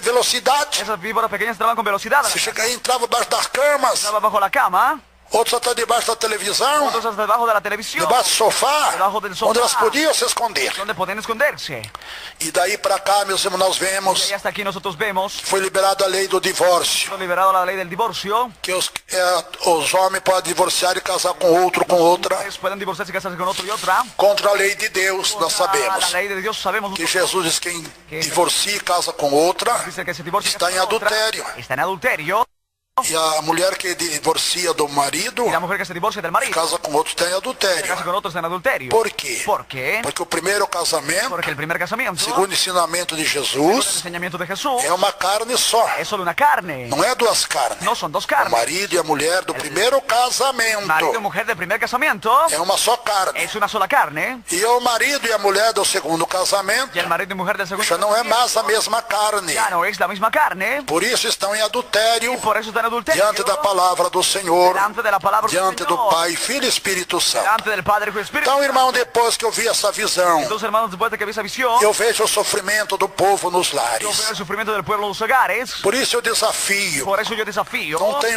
velocidade. Esas víboras pequeñas entraban con velocidad. Se chega aí, entrava debaixo das camas, Entraba bajo la cama. outros até debaixo da televisão, Otros hasta debajo de la televisión. debaixo do sofá, Debajo del sofá. onde elas podiam se esconder. Donde pueden esconderse. E daí para cá, meus irmãos, nós vemos Y hasta aquí nosotros vemos. foi liberada a lei do divórcio, Fue liberado la ley del divorcio. que os homens podem divorciar e casar com outro, com outra, Ustedes pueden divorciarse y casarse con otro y otra. contra a lei de Deus, nós La sabemos. ley de Dios sabemos. Que Jesus diz que quem divorcia e casa com outra, Dice que se divorcia y está casa em con otra. adultério. Está en adulterio. E a mulher que divorcia do marido, Y la mujer que se divorcia del marido. casa com outro, está em Se adultério. casa con otro está en adulterio. Por quê? ¿Por qué? Porque o primeiro casamento, Porque el primer casamiento, segundo o ensinamento de el Jesus, enseñamiento de Jesús, é uma carne só. es solo una carne. Não é duas carnes. No son dos O carnes. marido e a mulher do primeiro casamento Marido y mujer del primer casamiento é uma só carne. es una sola carne. E o marido e a mulher do segundo casamento Y el marido y mujer del segundo já não é casamiento mais a mesma carne. ya no es la misma carne. Por isso estão em adultério Por eso está en adulterio. diante da palavra do Senhor, Delante de la palabra del diante do Señor. Pai, Filho e Espírito Santo. Delante del Padre y del Espíritu. Então, irmão, depois que eu vi essa visão, Entonces, hermanos, después de que vi esa visión, eu vejo o sofrimento do povo nos yo veo lares. el sufrimiento del pueblo en los hogares. Por isso eu desafio. Por eso yo desafío. Não tem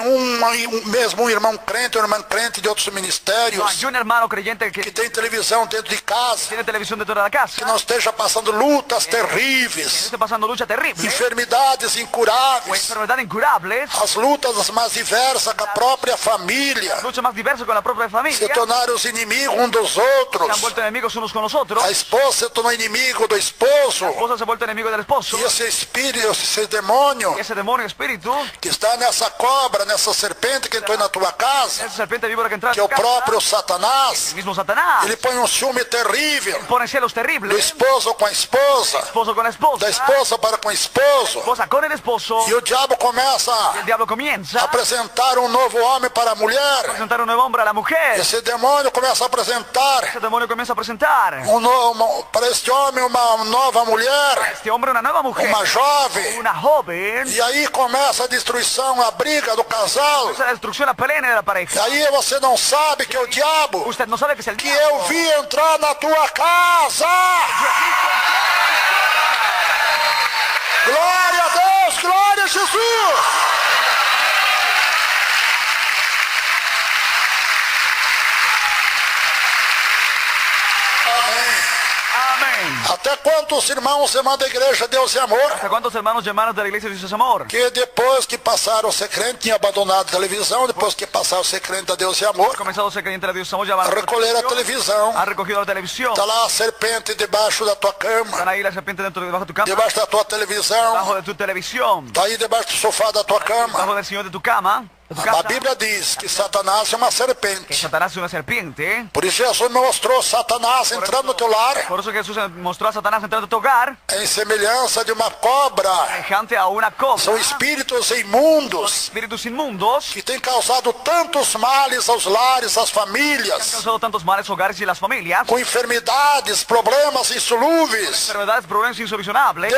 mesmo um irmão crente ou irmã crente de outros No ministérios hay un hermano creyente que que tem televisão dentro de casa, tiene televisión dentro de la casa, que não esteja passando lutas que terríveis, esté pasando lucha terrible, enfermidades o incuráveis, enfermedad incurable, as lutas mais diversas com a própria família, lucha más diversa con la propia se familia, tornaram os inimigos um dos se han outros. vuelto enemigos unos con los otros, A esposa se tornou inimigo do esposo. la esposa se ha vuelto enemigo del esposo, E esse espírito, esse demônio y ese demonio espíritu, que está nessa cobra, nessa serpente que entrou na tua casa, esa serpiente víbora que entra que en é o tu casa, próprio Satanás, el mismo Satanás, ele põe um ciúme terrível pone celos do terribles, esposo com a esposa, esposo con la esposa, da esposa para com o esposo. esposa con el esposo, E o diabo começa y el diablo comienza a a apresentar um novo homem para a mulher. presentar un nuevo hombre a la mujer, Esse demônio começa a apresentar ese demonio comienza a presentar para este homem uma nova a mulher, este hombre una nueva mujer, uma jovem. una joven, E aí começa a destruição, a briga do casal. esa destrucción, la pelea de la E pareja. aí você não sabe que é o diabo Usted no sabe que es el que diablo. eu vi entrar na tua casa. Glória a Deus, glória a Jesus. Amém. Amén. A Até quantos irmãos você manda a igreja Deus e Amor? ¿Hasta cuántos hermanos llamaron de la iglesia de Dios es amor? Que depois que passaram a ser crente, tinha abandonado a televisão, depois que passaram a ser crente a Deus e Amor, Comenzado a ser creyente de Dios es amor, ya van recolher a televisão. han recogido la televisión. Está lá a serpente debaixo da tua cama, Están ahí la serpiente debajo de tu cama, debaixo da tua televisão, debajo de tu televisión, está aí debaixo do sofá da tua cama. debajo del sillón de tu cama, de tu A casa. Bíblia diz que Satanás é uma Que serpente. Satanás es una serpiente. Por isso Jesus mostrou Satanás entrando no teu lar Por eso Jesús mostró a Satanás entrando a tu hogar, em semelhança de uma cobra. semejante a una cobra. São espíritos imundos Espíritus inmundos que têm causado tantos males aos lares, às que han famílias, causado tantos males hogares y las familias, com enfermidades, problemas insolúveis, enfermedades, problemas insolucionables,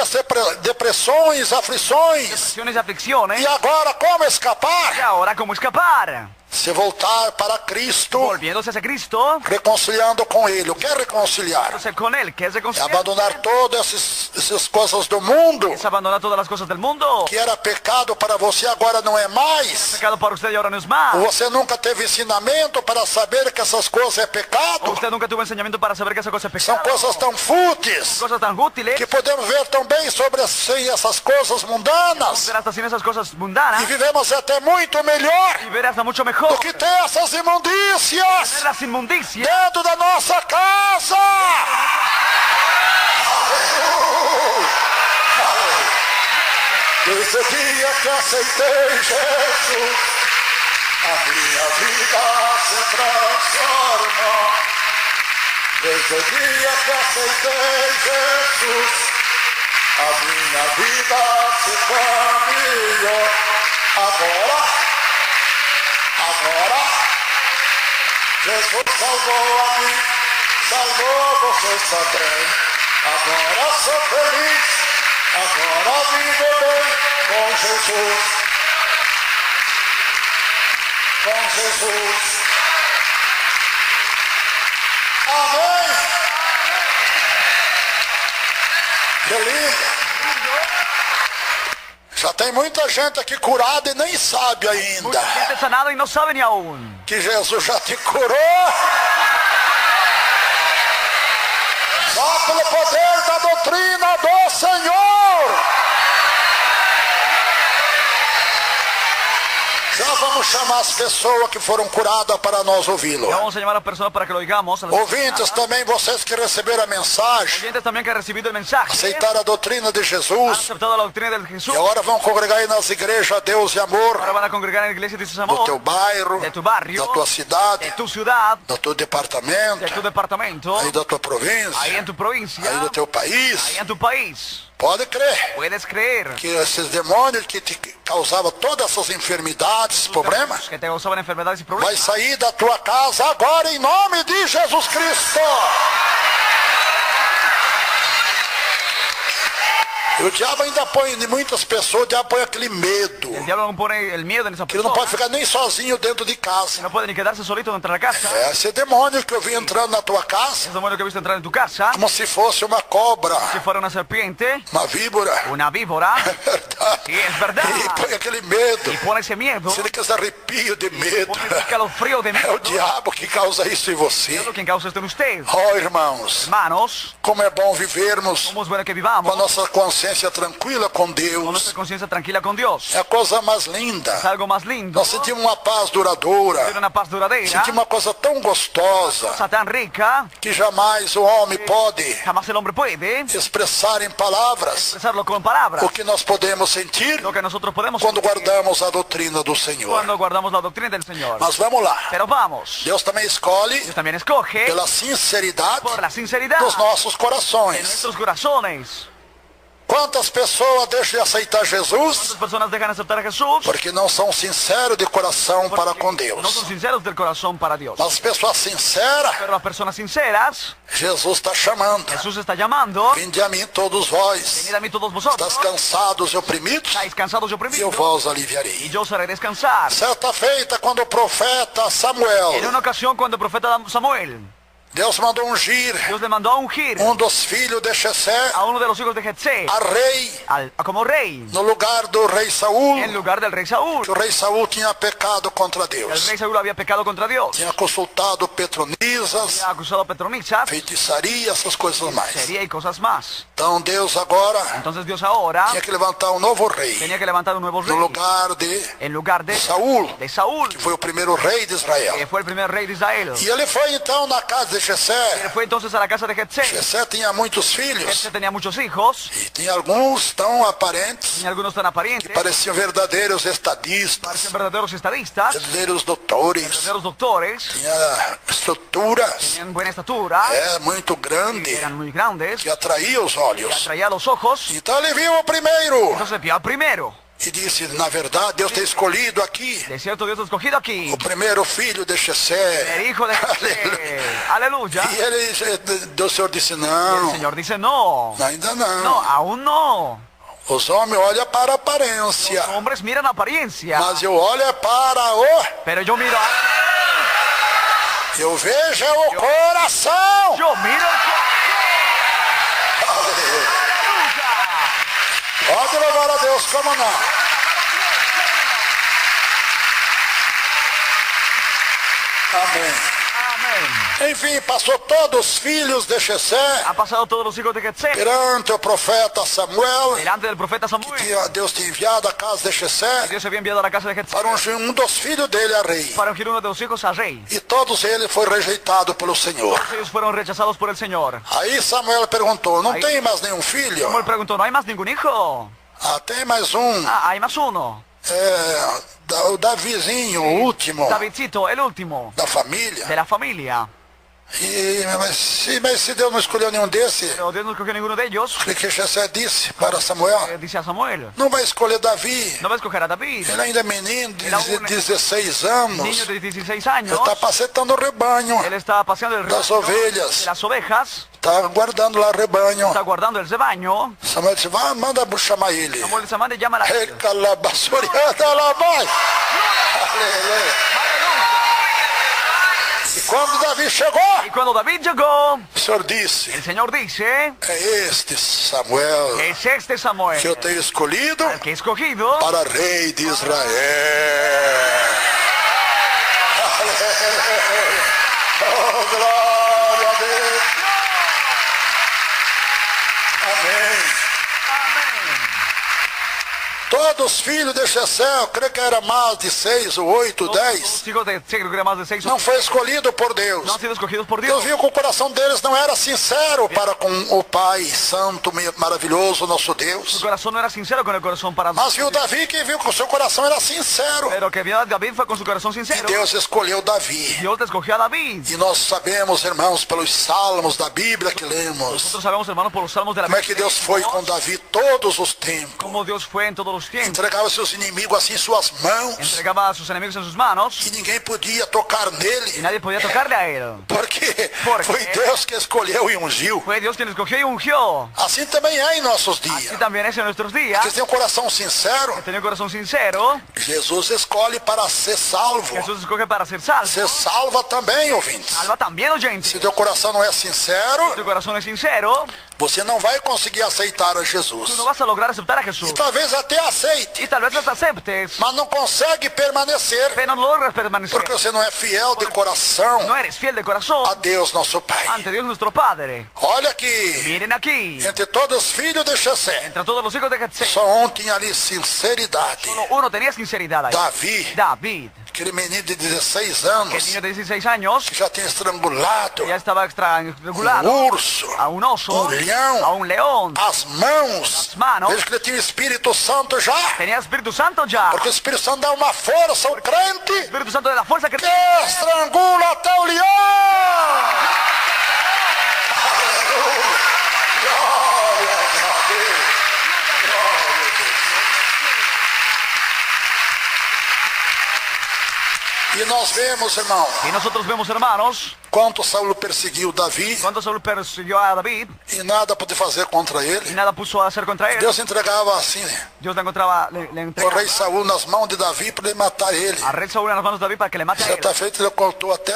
depressões, aflições. depresiones y aflicciones. E agora como Y escapar? ahora, ¿cómo escapar? Se voltar para Cristo, Volviéndose hacia Cristo, reconciliando com Ele. O que é reconciliar? entonces con Él, que es É reconciliar, abandonar todas essas coisas do mundo, es abandonar todas las cosas del mundo. que era pecado para você, agora não é mais. Pecado para usted y ahora no es más. Você nunca teve ensinamento para saber que essas coisas é pecado. Usted nunca tuvo enseñamiento para saber que esa cosa es São pecado. coisas tão fúteis Cosas tan útiles, que podemos ver tão bem sobre assim, essas coisas mundanas ver hasta sin esas cosas e mundanas vivemos até muito melhor y ver hasta mucho mejor. do que ter essas imundícias Ver las inmundicias dentro da nossa casa. Desde o dia que aceitei Jesus, a minha vida se transformou. Desde o dia que aceitei Jesus, a minha vida se caminhou. Agora, Jesus salvou a mim, salvou vocês também. Agora sou feliz, agora vivo bem com Jesus. Com Jesus. Amém. Que lindo. Já tem muita gente aqui curada e nem sabe ainda mucha gente sanada y no sabe ni aún. que Jesus já te curou. Só pelo poder da doutrina do Senhor. Já vamos chamar as pessoas que foram curadas para nós ouvi-lo. Ya vamos a llamar a las personas para que lo digamos. A las Ouvintes também, vocês que receberam a mensagem, oyentes también que han recibido el mensaje, aceitaram a doutrina de han Jesus aceptado la doctrina del Jesús. e agora vão congregar aí nas igrejas Deus e Amor, Ahora van a congregar en la iglesia de Dios es do teu amor, bairro, de tu barrio, da tua cidade, de tu ciudad, do teu departamento, de tu departamento, aí da tua província, ahí en tu provincia, aí do teu ahí país. en tu país. Pode crer Puedes creer que esses demônios que te causavam todas essas enfermidades, problemas, que te causaban enfermedades y vai problemas. sair da tua casa agora em nome de Jesus Cristo. E o diabo ainda põe em muitas pessoas, o diabo põe aquele medo, El diablo no pone el miedo en esa que ele não pode persona. ficar nem sozinho dentro de casa. No puede ni quedarse solito dentro de la casa. É esse demônio que eu vi entrando na tua casa, Es demonio que he visto entrar en tu casa, como se fosse uma cobra, si fuera una serpiente, uma víbora. una víbora, É verdade. sí, es verdad. E põe aquele medo, Y pone ese miedo, se ele quer arrepio de medo. pone ese calofrío de É o miedo. diabo que causa isso em você. Es lo que causa esto en usted. Oh, irmãos, Hermanos, como é bom vivermos cómo es bueno que com vivamos a nossa consciência tranquila com con Deus. nuestra conciencia tranquila con Dios. É a coisa mais linda. Es algo más lindo, Nós sentimos uma paz duradoura. tiene una paz duradera, Sentimos uma coisa tão gostosa cosa tan rica, que jamais o homem pode jamás el hombre puede expressar em palavras expresarlo con palabras. o que nós podemos sentir Lo que nosotros podemos quando sentir guardamos a doutrina do Senhor. cuando guardamos la doctrina del Señor. Mas vamos lá. Pero vamos, Deus também escolhe Dios también escoge pela sinceridade por la sinceridad dos nossos de corações. nuestros corazones. Quantas pessoas deixam de aceitar Jesus Muchas personas dejan de aceptar a Jesús porque não são sinceros de coração para com no son Deus. sinceros del corazón para Dios. Mas as pessoas sinceras, Pero las personas sinceras, Jesus está chamando. Jesús está llamando. Vinde a mim todos vós. Venid a mí todos vosotros, Estás cansados e oprimidos? estáis cansados y E eu oprimidos, vos y aliviarei. yo os haré descansar. Certa feita, quando o profeta En Samuel una ocasión, cuando el profeta Samuel Deus mandou ungir Dios le mandó a ungir dos filhos de Jessé a uno de los hijos de Jetsé a rei como rey no lugar do rei Saul. en lugar del rey Saúl. O rei Saul tinha pecado contra El Deus. rey Saúl había pecado contra Dios. Tinha consultado Petronisas, Había acusado a Petronisas, feitiçaria, essas coisas mais. sería y cosas más. Então Deus agora Entonces Dios ahora tinha que levantar um novo rei tenía que levantar un nuevo no rey lugar de en lugar de Saul, Saúl, que foi o primeiro rei de Israel. que fue el primer rey de Israel. E ele foi então na casa de Él Jessé. fue entonces a la casa de Jetsé. Jessé tinha muitos filhos Jetsé tenía muchos hijos, e tinha alguns tão aparentes y algunos tan aparentes, pareciam verdadeiros parecen estadistas, verdaderos estadistas, verdadeiros doutores, verdaderos doctores, tinha estruturas tenían buena estatura, muito grande eran muy grandes, que atraía os que olhos. atraía los ojos. Então ele viu o primeiro Entonces vio al primero. e disse: na verdade, Deus tem escolhido aqui De cierto, Dios ha escolhido aquí o primeiro filho de Jessé. el hijo de Jetsé. Aleluya. E o Senhor disse: El não, Señor dice no, ainda no, não. aún no. Os homens olham para a aparência, Los hombres miran apariencia, mas eu olho para o... pero yo miro Eu vejo o coração. yo miro el corazón. Pode louvar a Deus, como não? Amém. Amén. Enfim, passou todos os filhos de Jessé Han pasado todos los hijos de Jetsé perante o profeta Samuel, delante del profeta Samuel. que Deus tinha enviado à casa de Jessé Dios había enviado a la casa de Jetsé para ungir dos filhos dele a rei. para ungir uno de los hijos a rey. E todos eles foram rejeitados pelo Senhor. Ellos fueron rechazados por el Señor. Aí Samuel perguntou: não Aí- tem mais nenhum filho? Samuel preguntó, ¿no hay más ningún hijo? Ah, tem mais um. Ah, hay más uno. O Davizinho, o último Davidcito, el último da família. de la familia. Mas se Deus não escolheu nenhum desse, Pero Dios no escogió ninguno de ellos. o que Jessé disse para Samuel: Dice a Samuel, não vai escolher Davi. no va a escoger a David, Ele ainda é menino, de Ele é um 16 niño anos. de 16 años. Ele está apacentando o rebanho, Él está paseando el das rebaño ovelhas. de las ovejas, Está guardando lá o rebanho. está guardando el rebaño. Samuel disse: vai, manda chamar ele. Samuel dice, mande, llama a la... Recalabassoriada lá vai. Aleluia. E quando Davi chegou, Y cuando David llegó, o Senhor disse: el Señor dice, é este Samuel es este Samuel, que eu tenho escolhido el que he escogido para rei de Israel. Oh, glória a Deus. Amém. Todos os filhos de Jessé, eu creio que era mais de 6 ou 8, 10, Los hijos de Jetsé, creo que eran más de 6 não foi escolhido por no Deus. han sido escogidos por Deus Dios. viu que o coração deles não era sincero para com o Pai Santo, maravilhoso, nosso Su Deus. corazón no era sincero con el corazón para Mas viu Davi que viu que o seu coração era sincero. Pero que vio a David fue con su corazón E sincero. Deus escolheu Davi. Dios escogió a David. E nós sabemos, irmãos, pelos salmos da Bíblia que lemos, Nosotros sabemos, hermanos, por los salmos de la como é que Biblia, Deus foi com Davi todos os tempos. cómo Dios fue en todos los tiempos. Entregava seus inimigos assim em suas mãos. Entregaba a sus enemigos en sus manos E ninguém podia tocar y nele. nadie podía tocarle a él. Porque Por foi quê? Deus que escolheu e ungiu. Fue Dios quien escogió y ungió. Assim também é em nossos Así dias. también es en nuestros días. Que tem um coração sincero, Que tenía un corazón sincero, Jesus escolhe para ser salvo. Jesús escoge para ser salvo. Ser salva também, ouvintes. Salva también, oyente. Se teu coração não é sincero, Tu corazón es sincero, você não vai conseguir aceitar a tú Jesus. no vas a lograr aceptar a Jesús. E talvez até aceite, Y tal vez las aceptes, mas não consegue permanecer, pero no logras permanecer. porque você não é fiel de coração No eres fiel de corazón a Deus nosso Pai. ante Dios nuestro Padre. Olha aqui, Miren aquí, entre todos os filhos de Jessé, entre todos los hijos de Jetsé, só um tinha ali sinceridade. solo uno tenía sinceridad ahí. Davi, David, aquele menino de 16 que el anos, niño de 16 años que já tinha estrangulado ya estaba estrangulado um urso, a un oso, leão, a un león. as mãos. Manos. Veja que ele tinha o Espírito Santo já. Tenía Espíritu Santo ya. Porque o Espírito Santo dá uma força ao crente Espíritu Santo de la fuerza que que estrangula até o leão. Aleluia. Glória a Deus. Glória a Deus. E nós vemos, irmão, Y nosotros vemos, hermanos, Enquanto Saul perseguiu Davi Cuando Saúl persiguió a David e nada pôde fazer contra y ele, nada puso a hacer contra él, Deus entregava assim Dios le encontraba, le o rei entregaba Saul nas mãos de Davi para ele matar ele. al rey Saúl en las manos de David para que le mate a él. Certa feita ele cortou até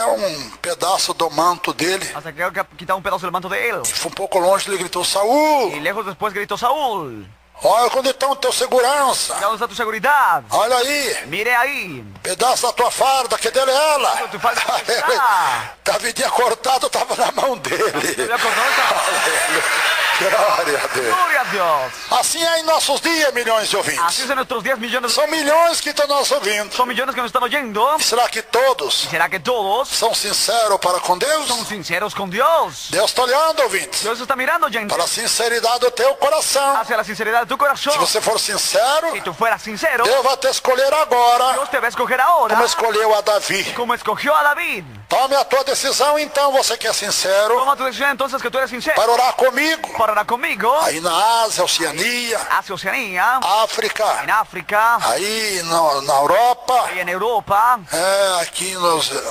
pedaço do manto dele. Hasta que quitaba un pedazo del manto de él. Foi um pouco longe, ele gritou: Saul, Y lejos después gritó Saúl, olha onde está o teu segurança. ¿dónde está tu seguridad? Olha aí, Mire ahí. pedaço da tua farda, que dele é ela. Tu falda está. Davi tinha cortado, estava na mão dele. Le acordó esta- Glória a Deus. Gloria a Dios. Assim é em nossos dias, milhões de ouvintes. Así es en nuestros 10 millones. São milhões que estão nos ouvindo. Son millones que nos están oyendo. Será que todos ¿Será que todos são sinceros para com Deus? son sinceros con Dios? Deus está olhando, ouvintes, Dios está mirando, gente, para a sinceridade do teu coração. hacia la sinceridad de tu corazón. Se você for sincero, Si tú fueras sincero, Deus vai te escolher agora, Dios te va a escoger ahora como escolheu a Davi. como escogió a David. Tome a tua decisão, então, você que é sincero, Toma tu decisión entonces que tú eres sincero para orar comigo. para orar conmigo Aí na Ásia, Oceania, hacia Oceanía, África, en África, aí na Europa, y en Europa, aqui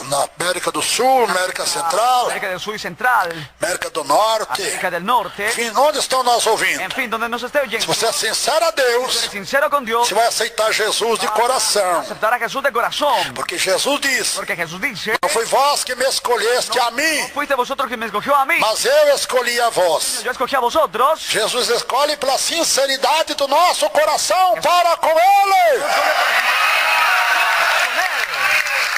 na América do Sul, América Central, América del Sur y Central, América do Norte. América del Norte, Enfim, onde estão nos ouvindo? en fin, donde nos esté Se oyendo. você é sincero a Deus, Eres sincero con Dios, você vai aceitar Jesus de coração. aceptar a Jesús de corazón, Porque Jesus diz: porque Jesús dice: não foi vós que me escolheste a mim, fuiste vosotros que me escogió a mí, mas eu escolhi a vós. yo escogí a vosotros. Jesus escolhe pela sinceridade do nosso coração para com Ele.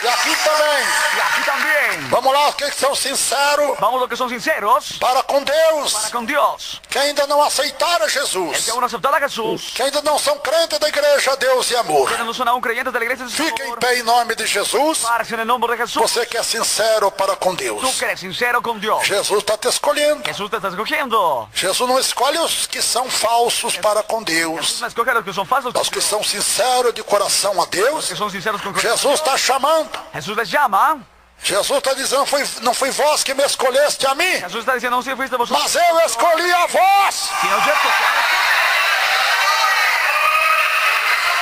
E aqui também. Y aquí también. Vamos lá, os que são sinceros Vamos los que son sinceros para com Deus, para con Dios. que ainda não aceitaram El Jesus, que aún no aceptar a Jesús, que ainda não são crentes da igreja Deus e Amor. que no son aún creyentes de la iglesia de su Fica em amor, pé em nome de Jesus, párese en el nombre de Jesús. você que é sincero para com Tú Deus. que eres sincero con Dios. Jesus está te escolhendo. Jesús te está escogiendo. Jesus não escolhe os que são falsos para com Deus, Jesús no escoge a los que son falsos, os que são sinceros de coração a que Deus. son sinceros con Jesús. Jesus está chamando. Jesús les llama. Jesus está dizendo: não foi vós que me escolheste a mim, Jesús está diciendo: no, si fuiste vosotros, mas eu escolhi a vós. sino yo escogí.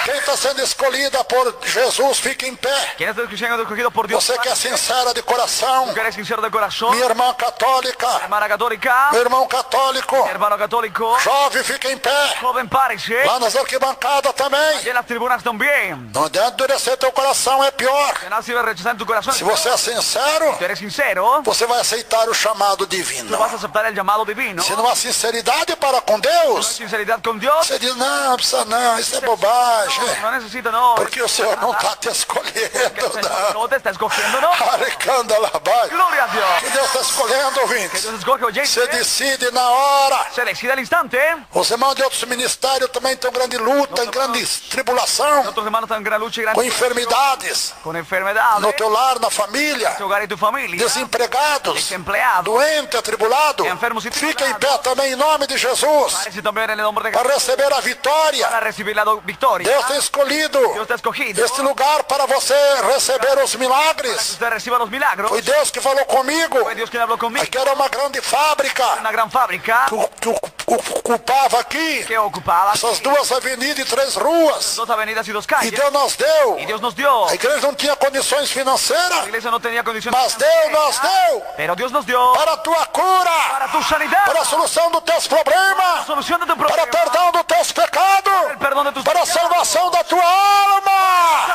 Quem está sendo escolhida por Jesus, fica em pé. ¿Quién está siendo escogido por Dios? Você que é sincera de coração, Tú que eres sincero de corazón, minha irmã católica, hermana católica, meu irmão católico, hermano católico, jovem, fica em pé. joven, párese. Lá nas arquibancadas também. Y en las tribunas también. Não adianta endurecer teu coração, é pior. Que nada sirve rechazar en tu corazón. Se você é sincero, Tú eres sincero, você vai aceitar o chamado tú divino. vas a aceptar el llamado divino. Se não há sinceridade para com No hay Deus, sinceridad con Dios, você diz: não precisa não, isso é bobagem. no necesita, no. Porque o Senhor não está te escolhendo, não. No te está escogiendo, no. Arrecanda lá abaixo. Gloria a Dios. Que Deus está escolhendo, ouvintes. Dios escoge oyente. Você decide na hora. Se decide al instante. Os irmãos de outros ministérios também estão em grande luta, em grande tribulação, Otros hermanos están en gran lucha y gran com enfermidades, con enfermedades. no teu lar, na família, Tu hogar y tu familia. desempregados, Desempleados. doente, atribulado. Enfermos e Fica em pé também em nome de Jesus, Parece también en el nombre de Jesús para receber a vitória. para recibir la victoria. Deus tem escolhido Dios te ha escogido. este lugar para você receber os milagres. Usted reciba los milagros. Foi Deus que falou comigo. Fue Dios quien habló conmigo. Aqui era uma grande fábrica Una gran fábrica que ocupava aqui que ocupaba essas duas avenidas e 3 ruas. dos avenidas y dos E calles. Deus nos deu. Y Dios nos dio. A igreja não tinha condições La financeiras, iglesia no tenía condiciones. mas Deus nos deu Pero Dios nos dio para a tua cura, para tu sanidad, para a solução dos teus la problemas, solución de tu para problema, perdão dos teus pecados, el perdón de tus para a pecados. salvação da tua alma.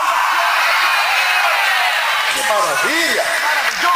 Que maravilha! Maravilloso.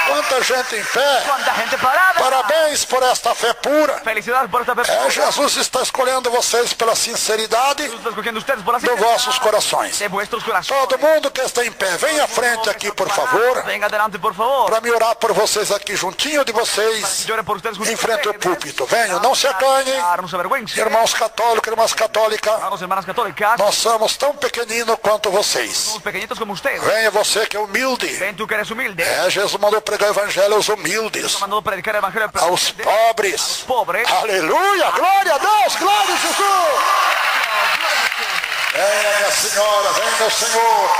Quanta gente em pé. Cuánta gente parada. Parabéns por esta fé pura. Felicidades por esta persona. Jesus está escolhendo vocês pela sinceridade Dios está escogiendo ustedes por la de sinceridad vossos corações. de vuestros corazones. Todo mundo que está em pé, venha à frente aqui, por favor, Venga adelante, por favor. para me orar por vocês aqui, juntinho de vocês, Llore por ustedes junto em a frente ao ustedes. púlpito. Venham, não se acanhem. No se avergüencen. Irmãos católicos, irmãs católicas, Hermanos, hermanas católicas. nós somos tão pequeninos quanto vocês. Somos pequeñitos como ustedes. Venha você que é humilde. Ven tú que eres humilde. Jesus mandou pregar o evangelho aos humildes, Mandó predicar el evangelio al aos pobres. pobres. Aleluia, glória a Deus, glória a Jesus. Venha, minha senhora, venha, meu Senhor.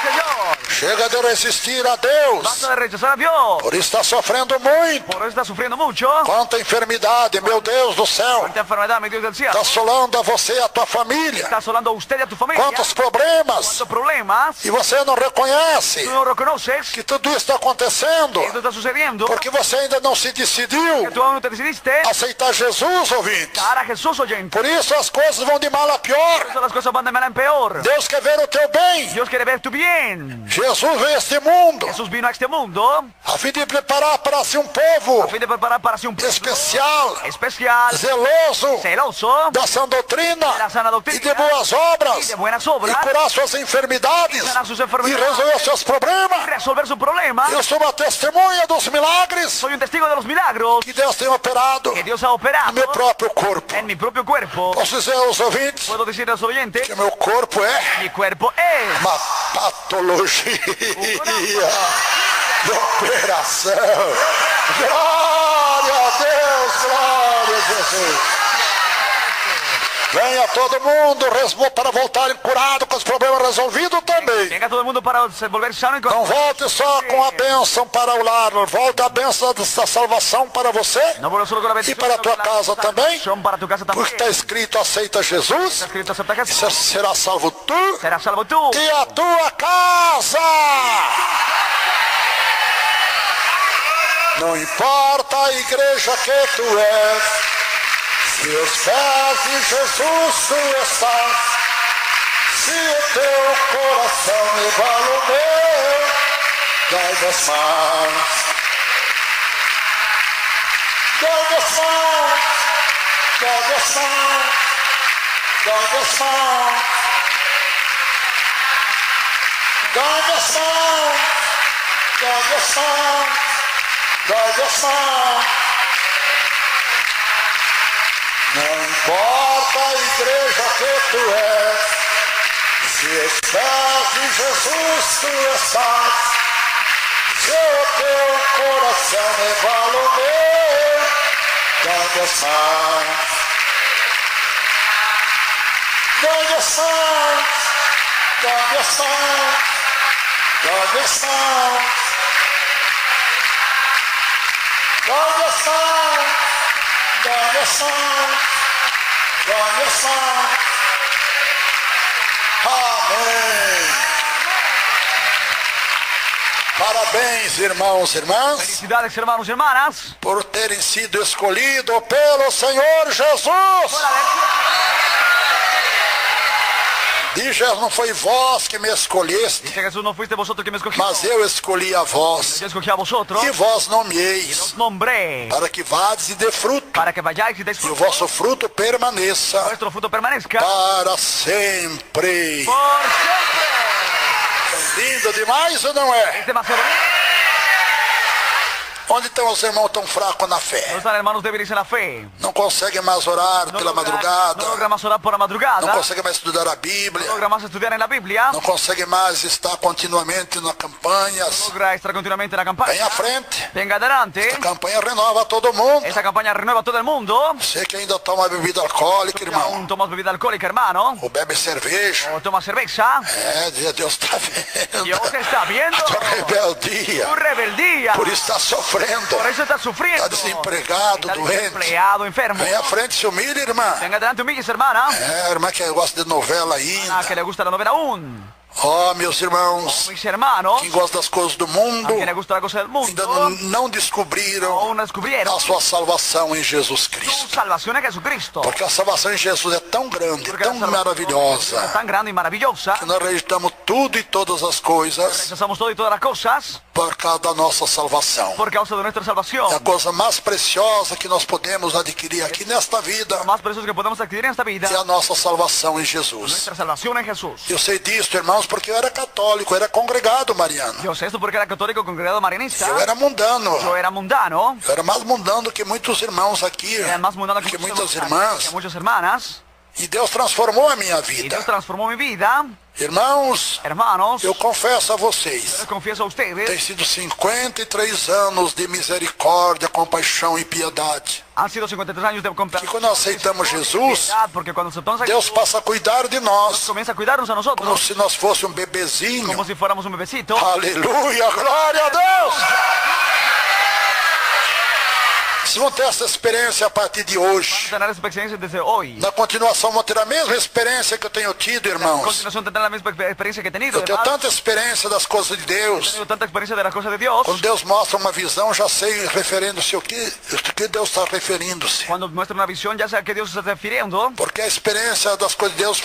Señor. Chega de resistir a Deus. Basta de rechazar a Dios. Por isso está sofrendo muito. Por eso está sufriendo mucho. Quanta enfermidade, meu Deus do céu. Esta enfermedad, mi Dios del cielo. Está assolando a você e a tua família. Está asolando a usted y a tu familia. Quantos problemas. ¿Cuántos problemas? E você não reconhece Tú no reconoces que tudo isso está acontecendo. que esto está sucediendo. Porque você ainda não se decidiu Que tú aún no te decidiste a aceitar Jesus, ouvinte. dar a Jesús oyente. Por isso as coisas vão de mal a Por pior. eso las cosas van de mal en peor. Deus quer ver o teu bem. Dios quiere ver tu bien. Jesus veio a este mundo Jesús vino a este mundo a fim de preparar para si um povo a fin de preparar para sí un pueblo especial, especial, zeloso celoso da sã doutrina de la sana e doctrina de boas y obras, de buenas e obras, curar suas enfermidades sanar sus e enfermedades, resolver seus problemas. resolver su problema. Eu sou uma testemunha dos milagres Soy un testigo de los milagros que Deus tem operado que Dios ha no operado meu próprio corpo. en mi propio cuerpo. Posso dizer aos ouvintes Puedo decir a los oyentes, que meu corpo é mi cuerpo es uma patologia de operação. Glória a Deus, glória a Jesus. Venha todo mundo para voltarem curado com os problemas resolvidos também. Venga todo el mundo para volver sano y Não volte só com a bênção para o lar, volte a bênção dessa salvação para você no vuelvo solo con la bendición, e para a sino tua con la casa também, salvación para tu casa también. porque está escrito: aceita Jesus, Está escrito, acepta a e Jesús, será salvo tu serás salvo tú e a tua casa. Não importa a igreja que tu és, se os pés de Jesus tu estás, se o teu coração igual o meu, dai as mãos, dai as mãos, dai as mãos, dai as mãos, dai as mãos, dai as mãos. Dai as mãos. Não importa a igreja que tu és, se os pés de Jesus tu estás, se o teu coração é igual ao meu, dai as mãos. Dai as mãos, dai as mãos, dai as mãos. Dai as mãos, dai as mãos, dai as mãos. Amém. Parabéns, irmãos e irmãs, Felicidades, hermanos y hermanas, por terem sido escolhidos pelo Senhor Jesus. Diz, não foi vós que me escolheste, dice Jesús, no fuiste vosotros que me escogió, mas eu escolhi a vós, yo escogí a vosotros, e vós nomeeis, os nombré para que vades e dê fruto, para que vayáis y deis e o fruto, vosso fruto permaneça vuestro fruto permanezca para sempre. por siempre. Lindo demais ou não é? Es demasiado bonito. Onde estão os irmãos tão fracos na No fé? están hermanos débiles en la fe. Não conseguem mais orar pela madrugada, no logra más orar por la madrugada. não conseguem mais estudar a No Bíblia, logra más estudiar en la Biblia. não conseguem mais estar continuamente nas campanhas. No logra estar continuamente en la campaña. Vem à frente, Venga adelante. a campanha renova todo mundo. Esa campaña renueva a todo el mundo. Você que ainda toma bebida alcoólica, irmão, Aún tomas bebida alcohólica, hermano. ou bebe cerveja, O tomas cerveza. Deus está vendo Dios está viendo a tua rebeldia, tu rebeldía. por isso está sofrendo, Por eso estás sufriendo. está desempregado, Estás doente. desempleado, enfermo. Vem à frente, se humilha, irmã. Venga adelante, humilles, hermana. Irmã que gosta de novela Ah, ainda. que le gusta la novela aún. Ó, meus irmãos, Mis hermanos, quem gosta das coisas do a mundo, quien le gusta la cosa del ainda mundo, não descobriram aún no descubrieron a sua salvação em Jesus su Cristo. salvación en Jesucristo. Porque a salvação em Jesus é tão grande, Porque tão la salvación maravilhosa, es tan grande y maravillosa. que nós rejeitamos tudo e todas as coisas Rechazamos todo y todas las cosas por causa da nossa salvação. por causa de nuestra salvación. É a coisa mais preciosa que nós podemos adquirir aqui nesta vida, Lo más precioso que podemos adquirir en esta vida, é a nossa salvação em Jesus. nuestra salvación en Jesús. Eu sei disso, irmãos, porque eu era católico, eu era congregado mariano. Yo sé esto porque era católico congregado marianista. Eu era mundano. Yo era mundano. Eu era mais mundano que muitos irmãos aqui, Era más mundano que que muitas que irmãs. muchas hermanas. E Deus transformou a minha Y vida. Dios transformó mi vida. Irmãos, Hermanos, eu confesso a les vocês, confieso a tem ustedes, sido 53 anos de misericórdia, compaixão e piedade. han sido 53 años de E compasión. quando aceitamos Jesus, Porque cuando aceptamos a Deus Jesús, passa a cuidar de Dios nós, comienza a cuidarnos a como nosotros se nós fôssemos um bebezinho. como si fuéramos un bebecito. Aleluia, glória a Deus! Vocês vão ter essa experiência a partir de hoje. Tener esa experiencia desde hoy. Na continuação, vão ter a mesma experiência que eu tenho tido, A irmãos. continuación tendrán la misma experiencia que he tenido. Eu tenho Además, tanta experiência das coisas de he Deus. tenido tanta experiencia de las cosas de Dios. Quando Deus mostra uma visão, já sei referindo-se o que Deus está referindo-se. Cuando muestra una visión, ya sé a qué Dios se está refiriendo. Porque a experiência das coisas de Deus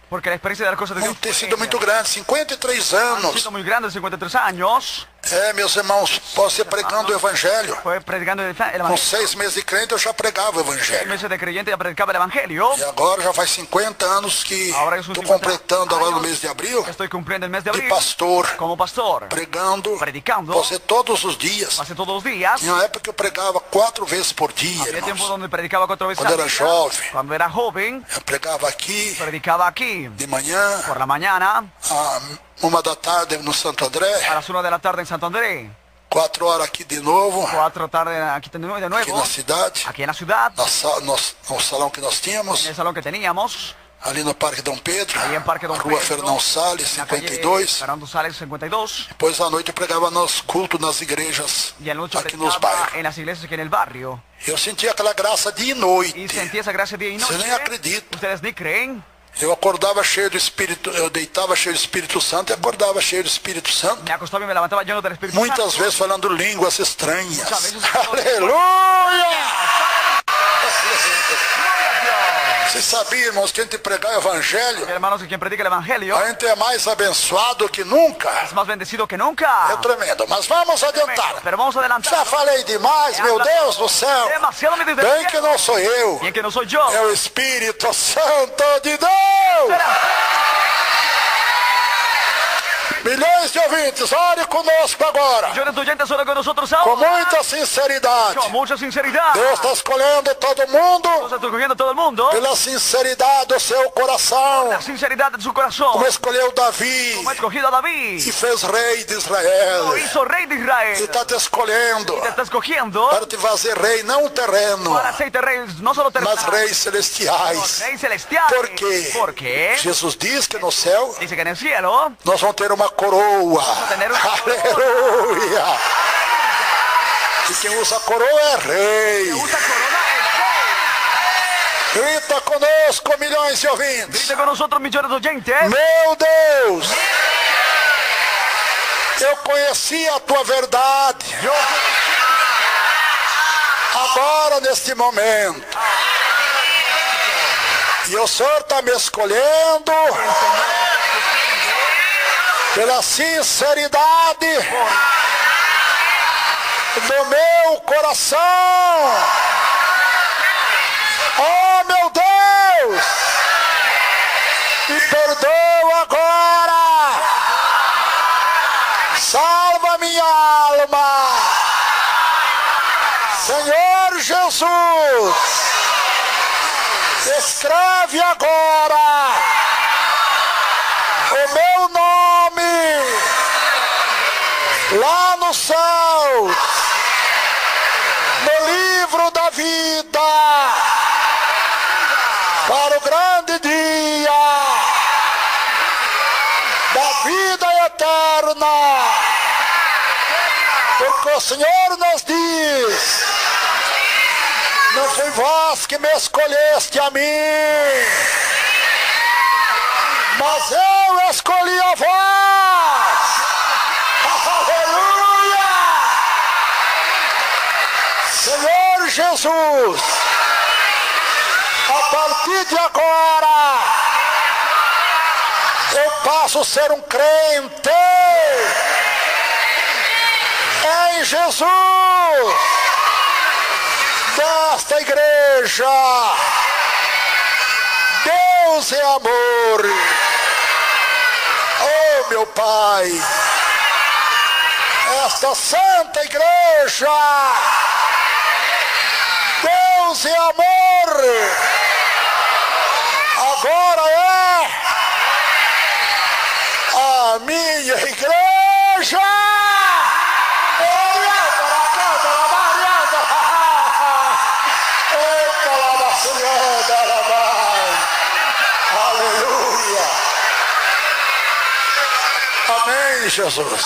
Porque la experiencia de las cosas de Dios tem sido muito grande. 53 han anos. sido muy grande, 53 años. Meus irmãos, posso ser pregando o Evangelho. Fue predicando el Com Evangelio. 6 meses de crente, eu já pregava o 6 Evangelho. meses de creyente ya predicaba el Evangelio. E agora já faz 50 anos que estou completando agora no mês de abril. Estoy cumpliendo el mes de De abril pastor, como pastor. pregando, Predicando. você todos os dias. Pasé todos los días. Em uma época que eu pregava 4 vezes por dia, Había tiempo irmãos. donde predicaba 4 veces Cuando al era día. joven. Cuando era joven, Eu pregava aqui predicaba aquí de manhã, por la mañana, a 1 da tarde no Santo André, a las 1 de la tarde en Santo André, 4 horas aqui de novo, 4 de la tarde aquí de aqui nuevo, na cidade, aquí en la ciudad, no salão que nós tínhamos, en el salón que teníamos, ali no Parque Dom Pedro, ahí en Parque Don Rua Pedro, Fernão Salles, en la calle 52. Fernando Sales 52, Depois à noite eu pregava nos cultos nas igrejas, y anoche aqui nos predicaba bairros. en las iglesias aquí en el barrio, Eu sentia aquela graça dia e y noite. sentí esa gracia día y Você noche. nem acredita. Ustedes ni creen. Eu acordava cheio do Espírito, eu deitava cheio do Espírito Santo e acordava cheio do Espírito Santo. Me acostaba y me levantaba lleno del Espíritu Muitas Santo. vezes falando línguas estranhas. Muitas vezes- Aleluia! ¡Gloria a Dios! Vocês sabiam, irmãos, que a gente pregar o Evangelho, Hermanos, que quien predica el Evangelio a gente é mais abençoado que nunca. es más bendecido que É nunca. tremendo. Mas vamos adiantar. Pero vamos a adelantar. Já falei demais, meu Deus do céu. Demasiado me dice. Bem que não sou eu. Bien que no soy yo. É o Espírito Santo de Deus. Milhões de ouvintes, ore conosco agora. Millones de oyentes ahora con nosotros Com ahora. muita sinceridade. Con mucha sinceridad. Deus está escolhendo todo Dios mundo está escogiendo a todo el mundo. pela sinceridade do seu coração. La sinceridad de su corazón. Como escolheu Davi Como ha escogido a David. e fez rei de Israel. Lo hizo rey de E Israel. está te escolhendo Te está escogiendo para te fazer rei, não terreno, para hacerte rey, no solo mas terrenal, reis celestiais. rey celestial. Por quê? Porque Jesus diz que no céu dice que en el cielo nós vamos ter uma coroa. tener una Aleluia! E quem usa coroa é rei. usa corona es rey. Grita conosco, milhões de ouvintes. Dice con nosotros millones de oyentes. Meu Deus! Eu conheci a tua verdade. Agora, neste momento. E o Senhor está me escolhendo pela sinceridade do meu coração. Oh, meu Deus! Me perdoa agora. Salva minha alma. Senhor Jesus, escreve agora o meu nome lá no céu, no livro da vida, para o grande dia da vida eterna, porque o Senhor nos diz: não foi vós que me escolheste a mim, mas eu escolhi a vós. Aleluia! Senhor Jesus, a partir de agora, eu passo a ser um crente em Jesus, desta igreja. Deus é amor. Oh, meu Pai, esta santa igreja, Deus é amor. fora é a minha igreja. Aleluia. Amém, Jesus.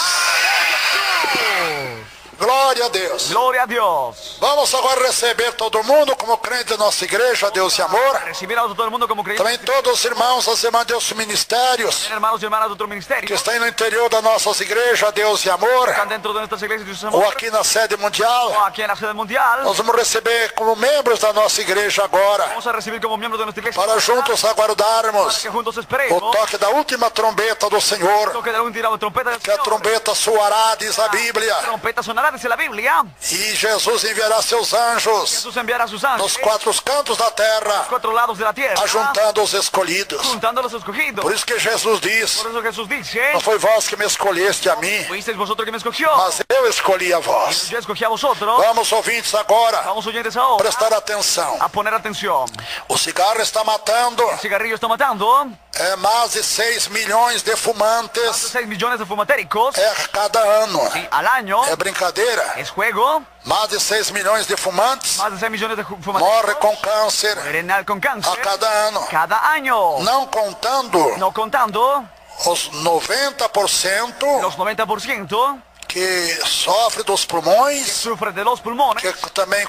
Glória a Deus. Gloria a Dios. Vamos agora receber todo mundo como crente da nossa igreja, Deus e Amor. Recibir a todo el mundo como creyentes. Também todos os irmãos, as irmãs de outros ministérios Hermanos y hermanas de otro que ministerio. estão no interior das nossas igrejas, Deus e Amor, Están dentro de nuestras iglesias de Jesús ou amor. aqui na sede mundial. O aquí en la sede mundial. Nós vamos receber como membros da nossa igreja agora, Vamos a recibir como miembros de nuestra iglesia. para juntos aguardarmos Que juntos o esperemos. toque da última trombeta do Senhor, Toque de un tirado de trompeta del que a Señor. trombeta soará, diz a Bíblia, Trompeta sonará, dice la Biblia. e Jesus enviará seus anjos Jesús enviará a sus nos ángeles. quatro cantos da terra, 4 lados de la tierra. ajuntando os escolhidos. Juntando a los escogidos. Por isso que Jesus diz: Por eso Jesús dice. não foi vós que me escolheste a mim, Fuisteis vosotros que me escogió. mas eu escolhi a vós. Yo escogí a vosotros. Vamos, ouvintes, agora Vamos oyentes ahora prestar atenção. a poner atención. O cigarro está matando El cigarrillo está matando mais de 6 milhões de fumantes 6 millones de fumatéricos cada ano. y al año. É brincadeira? Es juego. Mais de 6 milhões de fumantes Más de 6 millones de morrem fumatéricos com câncer mueren con a cáncer cada ano. cada año. Não contando No contando os 90% los 90% que sofrem dos pulmões, sufren de los pulmones que também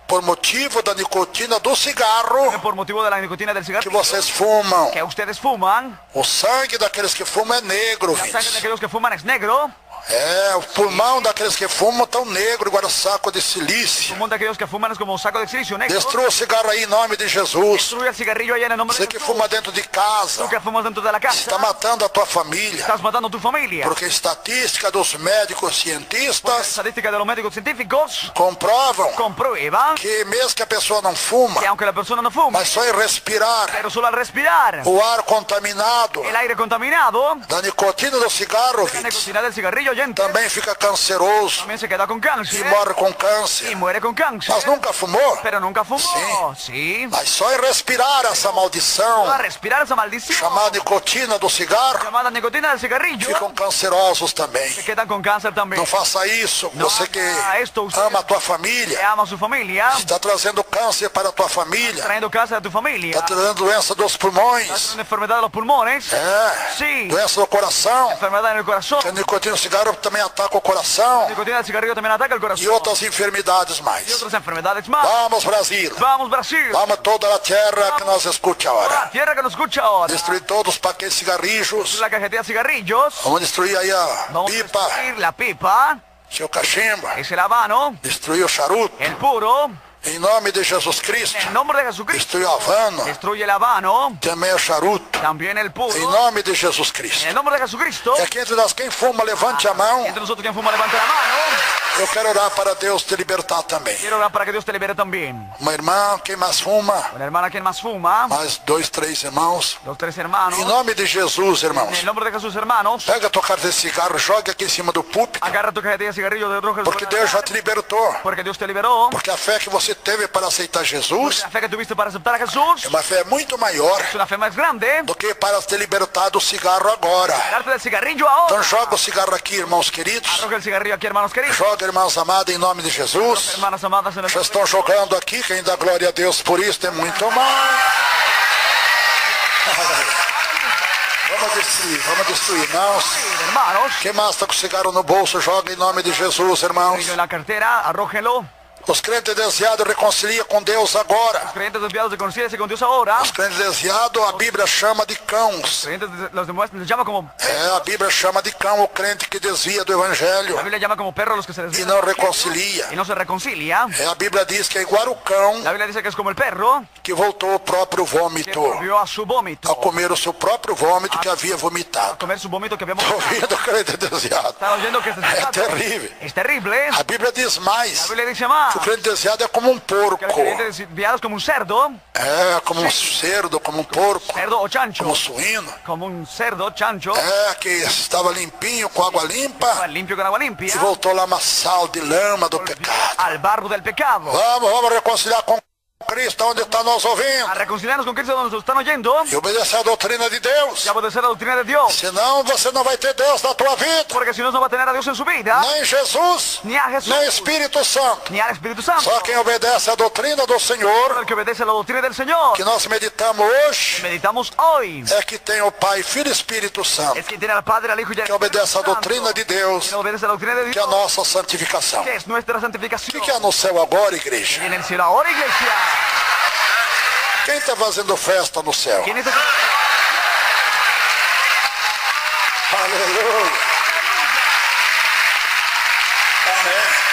por motivo da nicotina do cigarro por motivo de la nicotina del que cigarrillo vocês fumam. que ustedes fuman. O sangue daqueles que fumam é negro, La sangre de gente. aquellos que fuman es negro. É, o pulmão daqueles que fumam tão negro, igual saco de El silício. pulmón de aquellos que fuman es como un saco de silicio negro. Destrua o cigarro aí em nome de Jesus. Destruye el cigarrillo allá en el nombre Você de que Jesús. fuma dentro de casa, Tú que fumas dentro de la está casa, matando a tua família. estás matando a tu familia. Porque a estatística dos médicos La cientistas estadística de los médicos científicos comprovam comprueba que mesmo que a pessoa não fuma, que aunque la persona no fuma, mas só em respirar pero solo al respirar o ar contaminado el aire contaminado, da nicotina do cigarro, la ouvintes, nicotina del cigarrillo oyente, também fica canceroso también se queda con e cáncer morre com y câncer. muere con cáncer. Mas nunca fumou? Pero nunca fumó. Sí. Mas só em respirar essa maldição A respirar esa maldición chamada nicotina do cigarro, llamada nicotina del cigarrillo, ficam cancerosos também. se quedan con cáncer también. Não faça isso. Você que haga esto, usted ama a tua que família, ama a su familia, está trazendo câncer para a tua família, trayendo cáncer a tu familia, está trazendo doença dos pulmões, una enfermedad de los pulmones, sí, doença do coração, enfermedad en el corazón, que a nicotina do cigarro também ataca o coração la nicotina del cigarrillo también ataca el corazón e outras enfermidades y mais. otras enfermedades más. Vamos, Brasil. Vamos Brasil, Vamos toda a terra que nos escute la agora. tierra que nos escucha ahora, Destruir todos os paquetes de cigarrillos. la cajetilla de cigarrillos, Vamos destruir aí a vamos a pipa, destruir la pipa, seu cachimbo. es el habano, Destruir o charuto. el puro, Em nome de Jesus Cristo. en el nombre de Jesucristo, Destruir o havano. destruye el habano, Também o charuto. también el puro, Em nome de Jesus en Cristo. el nombre de Jesucristo. E aqui entre nós, quem fuma, levante a mão. Entre nosotros quien fuma levanta la mano. Eu quero orar para Deus te libertar também. Quiero orar para que Dios te libere también. Uma irmã, quem mais fuma? Una hermana quien más fuma, Mais 2, 3 irmãos. los 3 hermanos. Em nome de Jesus, En irmãos. el nombre de Jesús, hermanos, Pega a tua carta de cigarro, joga aqui em cima do púlpito. agarra tu cajetilla de cigarrillo de rojo. Porque Deus já te libertou. Porque Dios te liberó. Porque a fé que você teve para aceitar Jesus La fe que tuviste para aceptar a Jesús é uma fé muito maior es una fe más grande. do que para te libertar do cigarro agora. Darte del cigarrillo ahora. Então joga o cigarro aqui, irmãos queridos. Arroja el cigarrillo aquí, hermanos queridos. Joga, irmãos amados, em nome de Jesus. Hermanas amadas en el Já estão jogando aqui, quem dá glória a Deus por isso tem muito mais. Vamos destruir, irmãos. hermanos. Quem mais está com cigarro no bolso, joga em nome de Jesus, irmãos. Cigarrillo en la cartera, arrójenlo. Os crentes desviados reconciliam com Deus agora. Los creyentes desviados reconcíliense con Dios ahora. Os crentes desviados, a Bíblia chama de cãos. Los creyentes los demuestran, les llama como A Bíblia chama de cão o crente que desvia do Evangelho la Biblia llama como perros los que se e desvían não reconcilia. y no se reconcilia. A Bíblia diz que é igual o cão La Biblia dice que es como el perro que voltou ao próprio que vômito, volvió a su vómito, a comer o seu próprio vômito que havia a vomitado. comer su vómito que habíamos Estou ouvindo o crente desviado. Están oyendo que É terrível. es terrible. A Bíblia diz La mais. Biblia dice más O crente desviado é como um que los porco. creyentes desviados como un cerdo, É como um cerdo, como um porco, cerdo o chancho, como um suíno. como un cerdo, chancho, Que estava limpinho, com água limpa, limpio con agua limpia, e voltou lá amassado de lama do pecado. al barro del pecado. Vamos reconciliar com Cristo onde está nos ouvindo. a reconciliarnos con Cristo donde nos están oyendo E obedecer a doutrina de Deus. y a obedecer la doctrina de Dios. Senão você não vai ter Deus na tua vida. Porque si no, no va a tener a Dios en su vida, Nem Jesus, ni a Jesús, nem Espírito Santo. ni al Espíritu Santo. Só quem obedece a doutrina do Senhor, El que obedece la doctrina del Señor, que nós meditamos hoje, meditamos hoy, é que tem o Pai, Filho e Espírito Santo. es que tiene al Padre, al Hijo y al Que Espíritu obedece a Santo, doutrina de Deus, que obedece a la doctrina de que é a Dios, nossa santificação. que es nuestra O santificación. que é no céu agora, Y igreja? en el cielo ahora, iglesia, Quem está fazendo festa no céu? ¿quién es el Aleluia. Amém.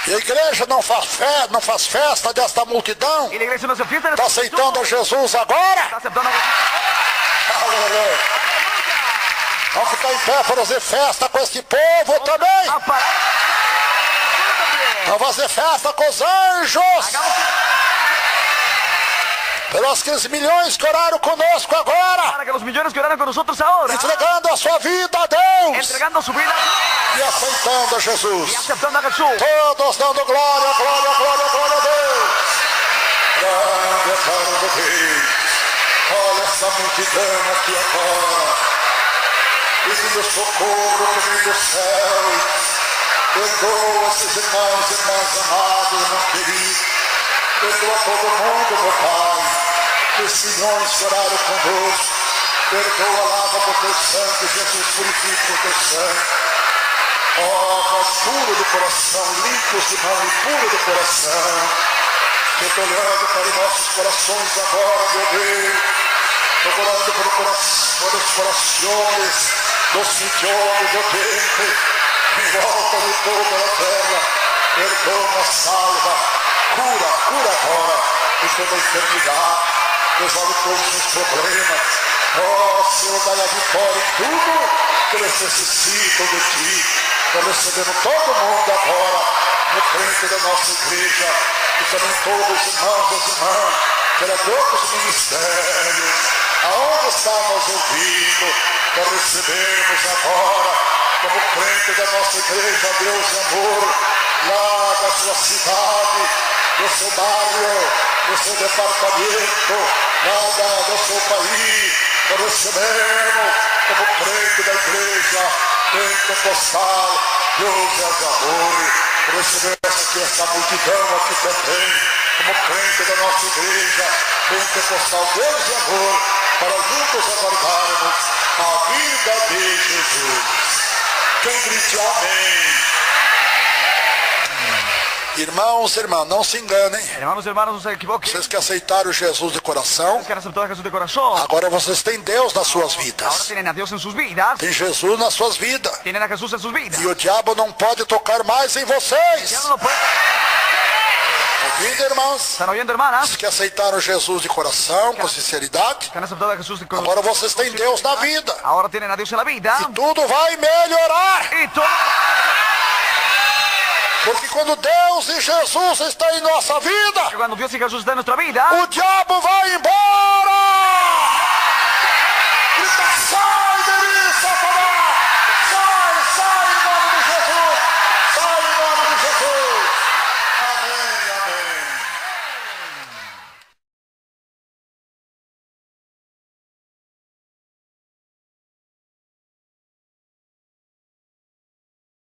E a igreja não faz festa desta multidão. Y la iglesia no se fiesta en Está aceitando a Jesus agora? Está aceptando a Jesús. Aleluia. Vamos ficar em pé para fazer festa com este povo também. A parar. Vamos fazer festa com os anjos. Pelos 15 milhões que oraram conosco agora. Para que los millones que oraron con nosotros ahora, Entregando a sua vida a Deus. entregando su vida E aceitando a y Jesus. aceptando a Jesús. Todos dando glória, glória, glória, glória a Deus. Grande eterno Rei. Olha essa multidão aqui agora. Pedindo socorro que vem do céu. Perdoa esses irmãos, irmãs amados, irmãos queridos. Perdoa todo mundo, meu Pai. Os milhões que oraram conosco. Perdoa, lava com teu sangue, Jesus, purifica com teu sangue. Ó, nós puro do coração, limpos de mão e puro do coração. Eu estou olhando para os nossos corações agora, meu Deus. Estou orando por os corações dos milhões, meu Deus. Em volta de toda a terra. Perdoa, salva, cura agora de toda enfermidade. Resolve todos os problemas. Ó, Senhor, dai a vitória em tudo que eles necessitam de Ti. Estou recebendo todo mundo agora no frente da nossa igreja e também todos os irmãos e irmãs, vereadores dos ministérios, aonde está nos ouvindo, nós recebemos agora como frente da nossa igreja, Deus e amor, lá da sua cidade, do seu bairro, do seu departamento, lá do seu país, nós recebemos como frente da igreja pentecostal, Deus e amor, recebemos aqui essa multidão aqui também, como crente da nossa igreja pentecostal, Deus e amor, para juntos aguardarmos a vida de Jesus. Quem grite amém? Irmãos e irmãs, não se enganem. Hermanos y hermanos, no se equivoquen. Vocês que aceitaram Jesus de coração, Que han aceptado a Jesús de corazón. agora vocês têm Deus nas suas Ahora vidas. tienen a Dios en sus vidas. Tem Jesus nas suas vidas. Tienen a Jesús en sus vidas. E o diabo não pode tocar mais em vocês. Ya no lo pueden. Ouvindo, irmãos? ¿Están oyendo, hermanas? Os que aceitaram Jesus de coração, com sinceridade, Que han aceptado a Jesús de corazón. agora vocês têm Deus na vida. Ahora tienen a Dios en la vida. E tudo vai melhorar. Y todo. Porque quando Deus e Jesus estão em nossa vida, Que cuando Dios y Jesús están en nuestra vida, o diabo vai embora.